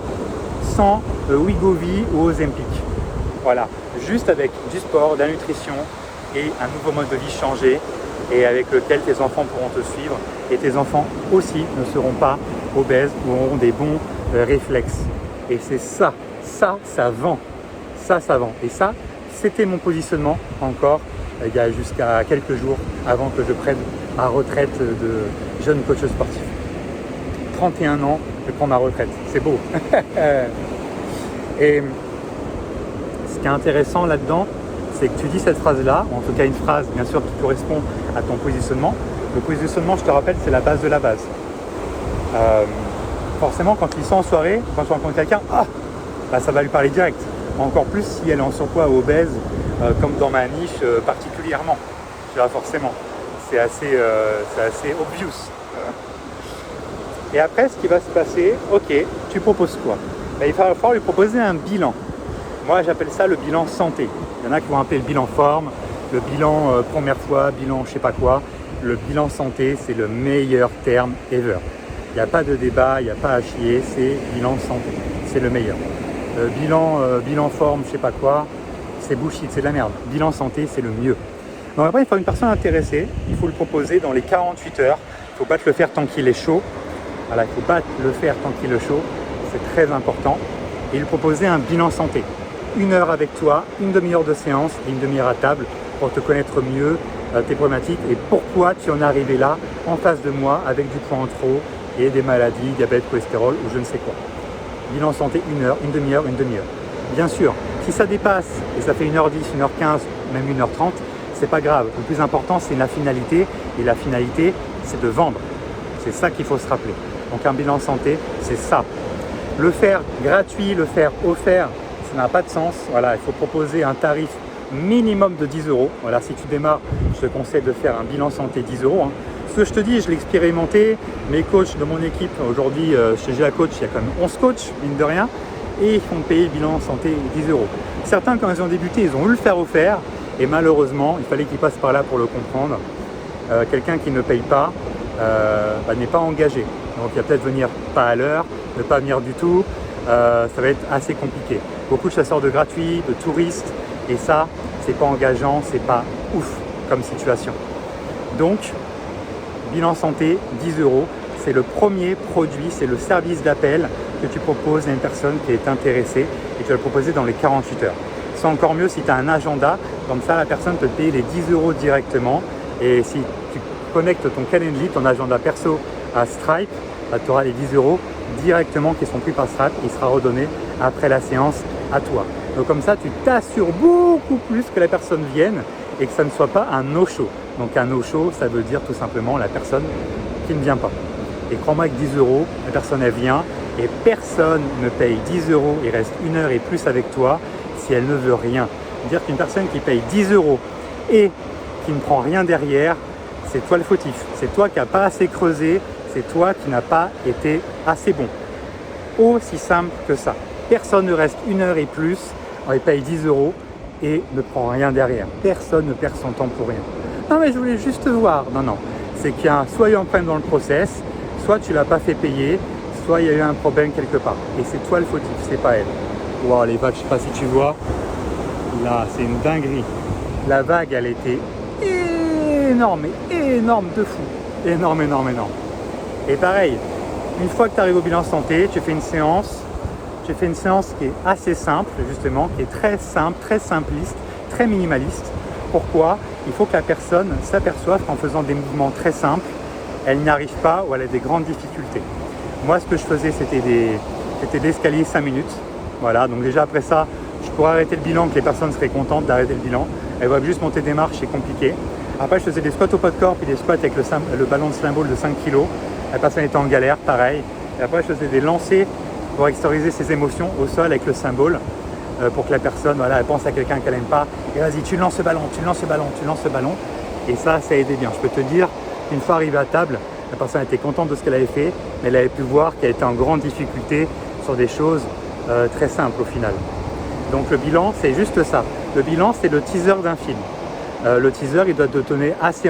sans Wegovy ou Ozempic. Voilà, juste avec du sport, de la nutrition et un nouveau mode de vie changé et avec lequel tes enfants pourront te suivre et tes enfants aussi ne seront pas obèses ou auront des bons réflexes. Et c'est ça vend. Ça vend. Et ça, c'était mon positionnement encore il y a jusqu'à quelques jours avant que je prenne ma retraite de jeune coach sportif. 31 ans, je prends ma retraite. C'est beau. Et ce qui est intéressant là-dedans, c'est que tu dis cette phrase-là, en tout cas une phrase bien sûr qui correspond à ton positionnement. Le positionnement, je te rappelle, c'est la base de la base. Forcément, quand ils sont en soirée, quand tu rencontres quelqu'un, ça va lui parler direct. Encore plus si elle est en surpoids ou obèse, comme dans ma niche particulièrement. Tu vois, forcément, c'est assez obvious. Et après, ce qui va se passer, ok, tu proposes quoi? Il va falloir lui proposer un bilan. Moi, j'appelle ça le bilan santé. Il y en a qui vont appeler le bilan forme, le bilan première fois, bilan je sais pas quoi. Le bilan santé, c'est le meilleur terme ever. Il n'y a pas de débat, il n'y a pas à chier, c'est bilan santé. C'est le meilleur. Bilan forme, je sais pas quoi, c'est bullshit, c'est de la merde. Bilan santé, c'est le mieux. Donc après, il faut une personne intéressée, il faut le proposer dans les 48 heures. Il ne faut pas te le faire tant qu'il est chaud. Voilà, il ne faut pas le faire tant qu'il est chaud, c'est très important. Et lui proposer un bilan santé. 1 heure avec toi, une demi-heure de séance et une demi-heure à table pour te connaître mieux, tes problématiques et pourquoi tu en es arrivé là, en face de moi, avec du poids en trop et des maladies, diabète, cholestérol ou je ne sais quoi. Bilan santé, 1 heure, une demi-heure, une demi-heure. Bien sûr, si ça dépasse et ça fait 1h10, 1h15, même 1h30, c'est pas grave. Le plus important, c'est la finalité et la finalité, c'est de vendre. C'est ça qu'il faut se rappeler. Donc un bilan santé, c'est ça. Le faire gratuit, le faire offert, ça n'a pas de sens. Voilà, il faut proposer un tarif minimum de 10 €. Voilà, si tu démarres, je te conseille de faire un bilan santé 10 €. Ce que je te dis, je l'ai expérimenté. Mes coachs de mon équipe, aujourd'hui chez GA Coach, il y a quand même 11 coachs, mine de rien, et ils font payer le bilan santé 10 €. Certains, quand ils ont débuté, ils ont eu le faire offert, et malheureusement, il fallait qu'ils passent par là pour le comprendre. Quelqu'un qui ne paye pas n'est pas engagé. Donc il va peut-être venir pas à l'heure, ne pas venir du tout. Ça va être assez compliqué. Beaucoup de chasseurs de gratuits, de touristes, et ça, c'est pas engageant, c'est pas ouf comme situation. Donc, bilan santé, 10 €, c'est le premier produit, c'est le service d'appel que tu proposes à une personne qui est intéressée et tu vas le proposer dans les 48 heures. C'est encore mieux si tu as un agenda, comme ça la personne peut te payer les 10 € directement et si tu connectes ton Calendly, ton agenda perso à Stripe, tu auras les 10 € directement qui sont pris par Stripe, il sera redonné après la séance à toi. Donc comme ça, tu t'assures beaucoup plus que la personne vienne et que ça ne soit pas un no-show. Donc un no-show, ça veut dire tout simplement la personne qui ne vient pas. Et crois-moi que 10 €, la personne elle vient et personne ne paye 10 € et reste 1 heure et plus avec toi si elle ne veut rien. Dire qu'une personne qui paye 10 € et qui ne prend rien derrière, c'est toi le fautif. C'est toi qui n'as pas assez creusé, c'est toi qui n'as pas été assez bon. Aussi simple que ça. Personne ne reste 1 heure et plus, on paye 10 € et ne prend rien derrière. Personne ne perd son temps pour rien. Non mais je voulais juste voir. Non. C'est qu'il y a soit eu un problème dans le process, soit tu l'as pas fait payer, soit il y a eu un problème quelque part. Et c'est toi le fautif, c'est pas elle. Wow, les vagues, je sais pas si tu vois. Là, c'est une dinguerie. La vague, elle était énorme, mais énorme de fou. Énorme. Et pareil, une fois que tu arrives au bilan santé, tu fais une séance qui est assez simple, justement, qui est très simple, très simpliste, très minimaliste. Pourquoi? Il faut que la personne s'aperçoive qu'en faisant des mouvements très simples, elle n'y arrive pas ou elle a des grandes difficultés. Moi, ce que je faisais, c'était l'escalier 5 minutes. Voilà, donc déjà après ça, je pourrais arrêter le bilan, que les personnes seraient contentes d'arrêter le bilan. Elles voient juste monter des marches, c'est compliqué. Après, je faisais des squats au poids de corps, puis des squats avec le ballon de cymbole de 5 kg. La personne était en galère, pareil. Et après, je faisais des lancers pour extérioriser ses émotions au sol avec le symbole, pour que la personne, voilà, elle pense à quelqu'un qu'elle n'aime pas. Et vas-y, tu lances ce ballon, tu lances ce ballon, tu lances ce ballon. Et ça a aidé bien. Je peux te dire, une fois arrivée à table, la personne était contente de ce qu'elle avait fait, mais elle avait pu voir qu'elle était en grande difficulté sur des choses très simples au final. Donc le bilan, c'est juste ça. Le bilan, c'est le teaser d'un film. Le teaser, il doit te donner assez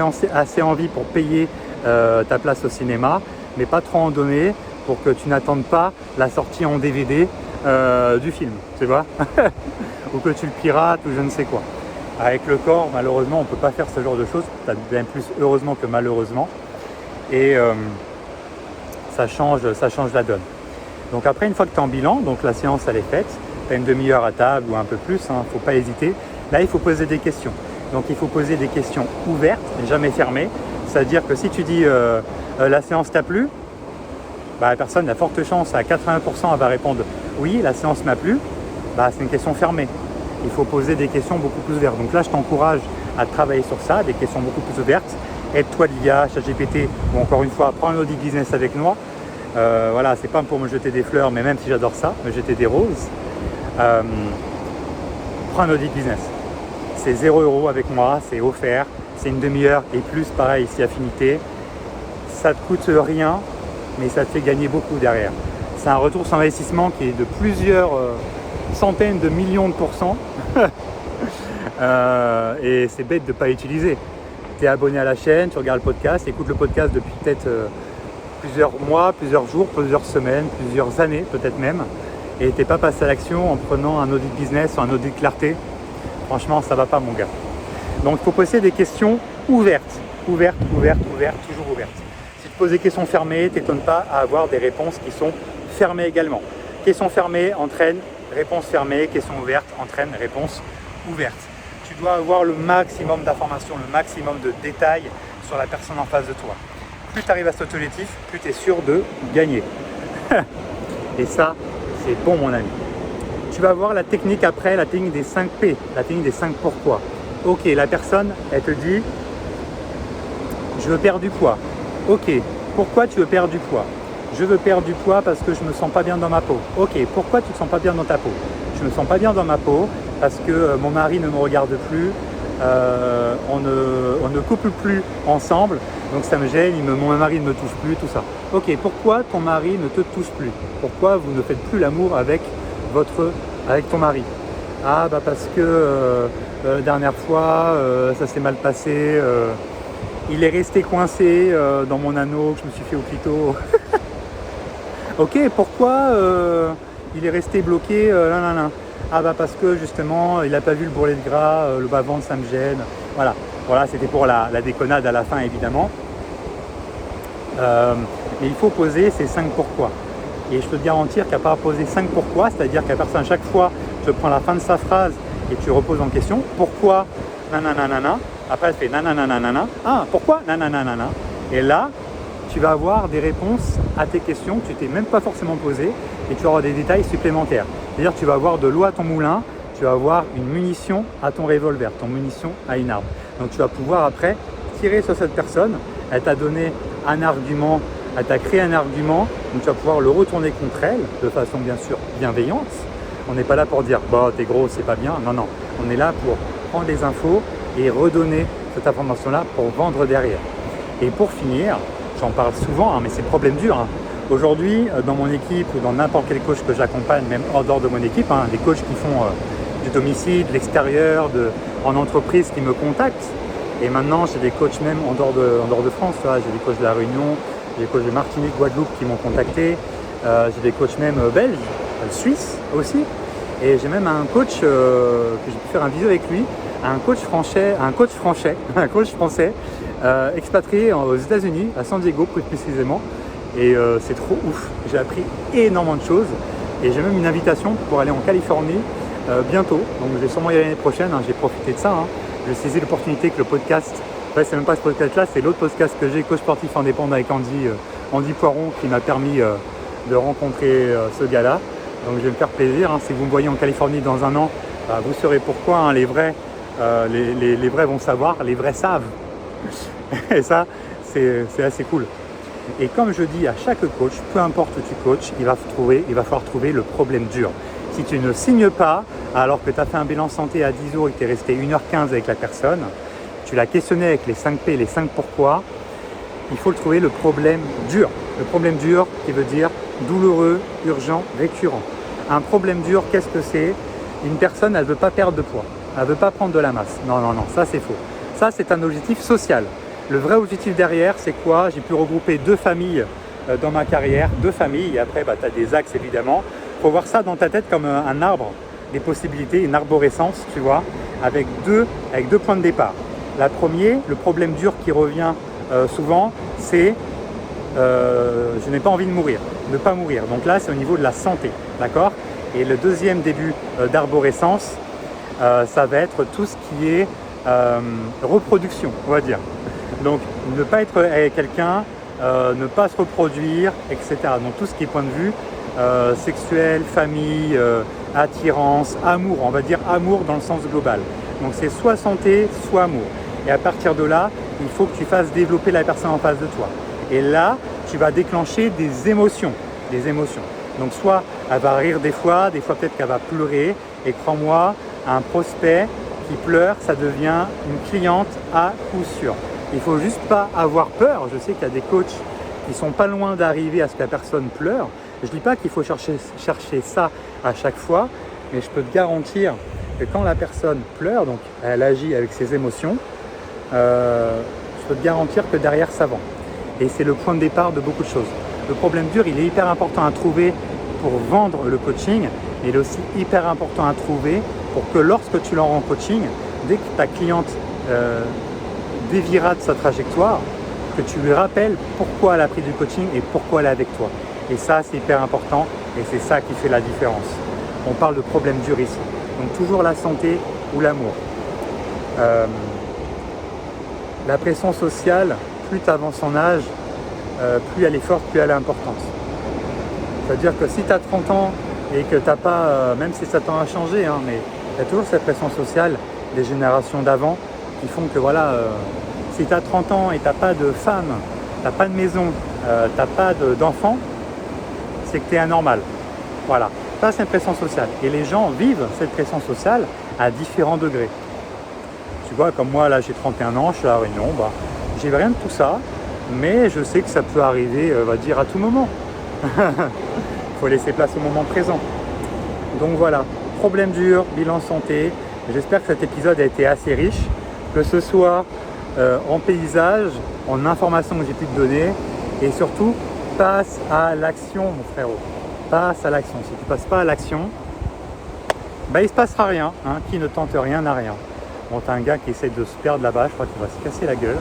envie pour payer ta place au cinéma, mais pas trop en donner pour que tu n'attendes pas la sortie en DVD du film, tu vois. Ou que tu le pirates ou je ne sais quoi. Avec le corps, malheureusement, on ne peut pas faire ce genre de choses, bien plus heureusement que malheureusement. Et ça change la donne. Donc après, une fois que tu es en bilan, donc la séance elle est faite, tu as une demi-heure à table ou un peu plus, il ne faut pas hésiter. Là, il faut poser des questions. Donc il faut poser des questions ouvertes, jamais fermées. C'est-à-dire que si tu dis la séance t'a plu, la personne a forte chance, à 80%, elle va répondre oui, la séance m'a plu. C'est une question fermée. Il faut poser des questions beaucoup plus ouvertes. Donc là, je t'encourage à travailler sur ça, des questions beaucoup plus ouvertes. Aide-toi de l'IA, ChatGPT, ou encore une fois, prends un audit business avec moi. Voilà, c'est pas pour me jeter des fleurs, mais même si j'adore ça, me jeter des roses. Prends un audit business. C'est 0 € avec moi, c'est offert, c'est une demi-heure et plus, pareil, ici affinité. Ça te coûte rien, mais ça te fait gagner beaucoup derrière. C'est un retour sur investissement qui est de plusieurs centaines de millions de pourcents. Et c'est bête de ne pas l'utiliser. Tu es abonné à la chaîne, tu regardes le podcast, écoute le podcast depuis peut-être plusieurs mois, plusieurs jours, plusieurs semaines, plusieurs années peut-être même. Et tu n'es pas passé à l'action en prenant un audit business ou un audit clarté. Franchement, ça ne va pas mon gars. Donc il faut poser des questions ouvertes. Ouvertes, toujours ouvertes. Si tu poses des questions fermées, t'étonnes pas à avoir des réponses qui sont fermées également. Questions fermées entraînent réponse fermée, questions ouvertes entraînent réponse ouverte. Tu dois avoir le maximum d'informations, le maximum de détails sur la personne en face de toi. Plus tu arrives à cet objectif, plus tu es sûr de gagner. Et ça, c'est bon mon ami. Tu vas voir la technique après, la technique des 5 P, la technique des 5 pourquoi. Ok, la personne, elle te dit je veux perdre du poids. Ok, pourquoi tu veux perdre du poids? Je veux perdre du poids parce que je me sens pas bien dans ma peau. Ok, pourquoi tu ne te sens pas bien dans ta peau? Je me sens pas bien dans ma peau parce que mon mari ne me regarde plus, on ne couple plus ensemble, donc ça me gêne, mon mari ne me touche plus, tout ça. Ok, pourquoi ton mari ne te touche plus? Pourquoi vous ne faites plus l'amour avec ton mari? Ah parce que la dernière fois ça s'est mal passé, il est resté coincé dans mon anneau que je me suis fait au clito. Ok, pourquoi il est resté bloqué Ah parce que justement il n'a pas vu le bourrelet de gras, le bas-ventre ça me gêne. Voilà, c'était pour la déconnade à la fin évidemment. Mais il faut poser ces 5 pourquoi. Et je peux te garantir qu'à part poser 5 pourquoi, c'est-à-dire qu'à personne à chaque fois je prends la fin de sa phrase et tu reposes en question, pourquoi nanana, après elle fait nanana, ah pourquoi nanana, et là tu vas avoir des réponses à tes questions que tu t'es même pas forcément posées et tu auras des détails supplémentaires. C'est-à-dire que tu vas avoir de l'eau à ton moulin, tu vas avoir une munition à ton revolver, ton munition à une arme. Donc tu vas pouvoir après tirer sur cette personne, elle t'a donné un argument, elle t'a créé un argument, donc tu vas pouvoir le retourner contre elle de façon bien sûr bienveillante. On n'est pas là pour dire bah t'es gros, c'est pas bien. Non, on est là pour prendre des infos et redonner cette information-là pour vendre derrière. Et pour finir, j'en parle souvent, mais c'est le problème dur. Aujourd'hui, dans mon équipe ou dans n'importe quel coach que j'accompagne, même hors dehors de mon équipe, des coachs qui font du domicile, de l'extérieur, en entreprise qui me contactent. Et maintenant, j'ai des coachs même en dehors de France. J'ai des coachs de La Réunion, j'ai des coachs de Martinique, Guadeloupe qui m'ont contacté. J'ai des coachs même belges, suisses aussi. Et j'ai même un coach que j'ai pu faire un visio avec lui, un coach français, expatrié aux États-Unis, à San Diego plus précisément. Et c'est trop ouf. J'ai appris énormément de choses. Et j'ai même une invitation pour aller en Californie bientôt. Donc je vais sûrement y aller l'année prochaine. J'ai profité de ça. J'ai saisi l'opportunité que le podcast, c'est même pas ce podcast-là, c'est l'autre podcast que j'ai, coach sportif indépendant avec Andy Poiron, qui m'a permis de rencontrer ce gars-là. Donc je vais me faire plaisir. Si vous me voyez en Californie dans un an, vous saurez pourquoi. Les vrais vont savoir, les vrais savent Et ça, c'est assez cool. Et comme je dis à chaque coach, peu importe où tu coaches, il va falloir trouver le problème dur. Si tu ne signes pas, alors que tu as fait un bilan santé à 10 jours et que tu es resté 1h15 avec la personne, tu l'as questionné avec les 5 P, les 5 pourquoi, il faut trouver le problème dur. Le problème dur qui veut dire douloureux, urgent, récurrent. Un problème dur, qu'est-ce que c'est? Une personne, elle ne veut pas perdre de poids, elle ne veut pas prendre de la masse. Non, ça c'est faux. Ça c'est un objectif social. Le vrai objectif derrière, c'est quoi? J'ai pu regrouper 2 familles dans ma carrière, 2 familles, et après tu as des axes évidemment. Il faut voir ça dans ta tête comme un arbre, des possibilités, une arborescence, tu vois, avec deux points de départ. La première, le problème dur qui revient souvent, c'est je n'ai pas envie de mourir, ne pas mourir. Donc là, c'est au niveau de la santé, d'accord? Et le deuxième début d'arborescence, ça va être tout ce qui est reproduction, on va dire. Donc, ne pas être avec quelqu'un, ne pas se reproduire, etc. Donc, tout ce qui est point de vue sexuel, famille, attirance, amour, on va dire amour dans le sens global. Donc, c'est soit santé, soit amour. Et à partir de là, il faut que tu fasses développer la personne en face de toi. Et là, tu vas déclencher des émotions. Donc, soit elle va rire des fois peut-être qu'elle va pleurer. Et crois-moi, un prospect qui pleure, ça devient une cliente à coup sûr. Il ne faut juste pas avoir peur. Je sais qu'il y a des coachs qui sont pas loin d'arriver à ce que la personne pleure. Je ne dis pas qu'il faut chercher ça à chaque fois, mais je peux te garantir que quand la personne pleure, donc elle agit avec ses émotions, je peux te garantir que derrière ça vend. Et c'est le point de départ de beaucoup de choses. Le problème dur, il est hyper important à trouver pour vendre le coaching, mais il est aussi hyper important à trouver pour que lorsque tu l'envoies en coaching, dès que ta cliente déviera de sa trajectoire, que tu lui rappelles pourquoi elle a pris du coaching et pourquoi elle est avec toi. Et ça, c'est hyper important et c'est ça qui fait la différence. On parle de problème dur ici. Donc toujours la santé ou l'amour. La pression sociale, plus tu avances en âge, plus elle est forte, plus elle est importante. C'est-à-dire que si tu as 30 ans et que tu n'as pas, même si ça tend à changer, hein, mais il y a toujours cette pression sociale des générations d'avant qui font que voilà, si tu as 30 ans et tu n'as pas de femme, tu n'as pas de maison, tu n'as pas d'enfant, c'est que tu es anormal. Voilà, ça c'est une pression sociale. Et les gens vivent cette pression sociale à différents degrés. Tu vois, comme moi, là j'ai 31 ans, je suis à La Réunion, j'ai rien de tout ça, mais je sais que ça peut arriver, on va dire, à tout moment. Il faut laisser place au moment présent. Donc voilà, problème dur, bilan santé. J'espère que cet épisode a été assez riche, que ce soit en paysage, en informations que j'ai pu te donner, et surtout, passe à l'action, mon frérot. Passe à l'action. Si tu ne passes pas à l'action, il ne se passera rien. Hein. Qui ne tente rien n'a rien. Bon, t'as un gars qui essaie de se perdre là-bas, je crois qu'il va se casser la gueule.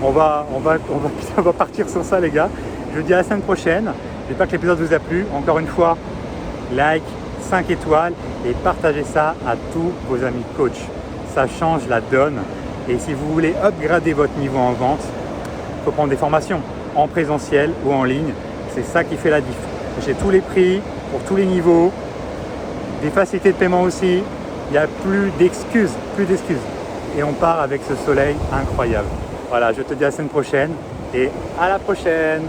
on va partir sur ça, les gars. Je vous dis à la semaine prochaine. J'espère que l'épisode vous a plu. Encore une fois, like, 5 étoiles et partagez ça à tous vos amis coachs. Ça change la donne. Et si vous voulez upgrader votre niveau en vente, il faut prendre des formations en présentiel ou en ligne. C'est ça qui fait la diff. J'ai tous les prix pour tous les niveaux, des facilités de paiement aussi. Il n'y a plus d'excuses. Et on part avec ce soleil incroyable. Voilà, je te dis à la semaine prochaine et à la prochaine.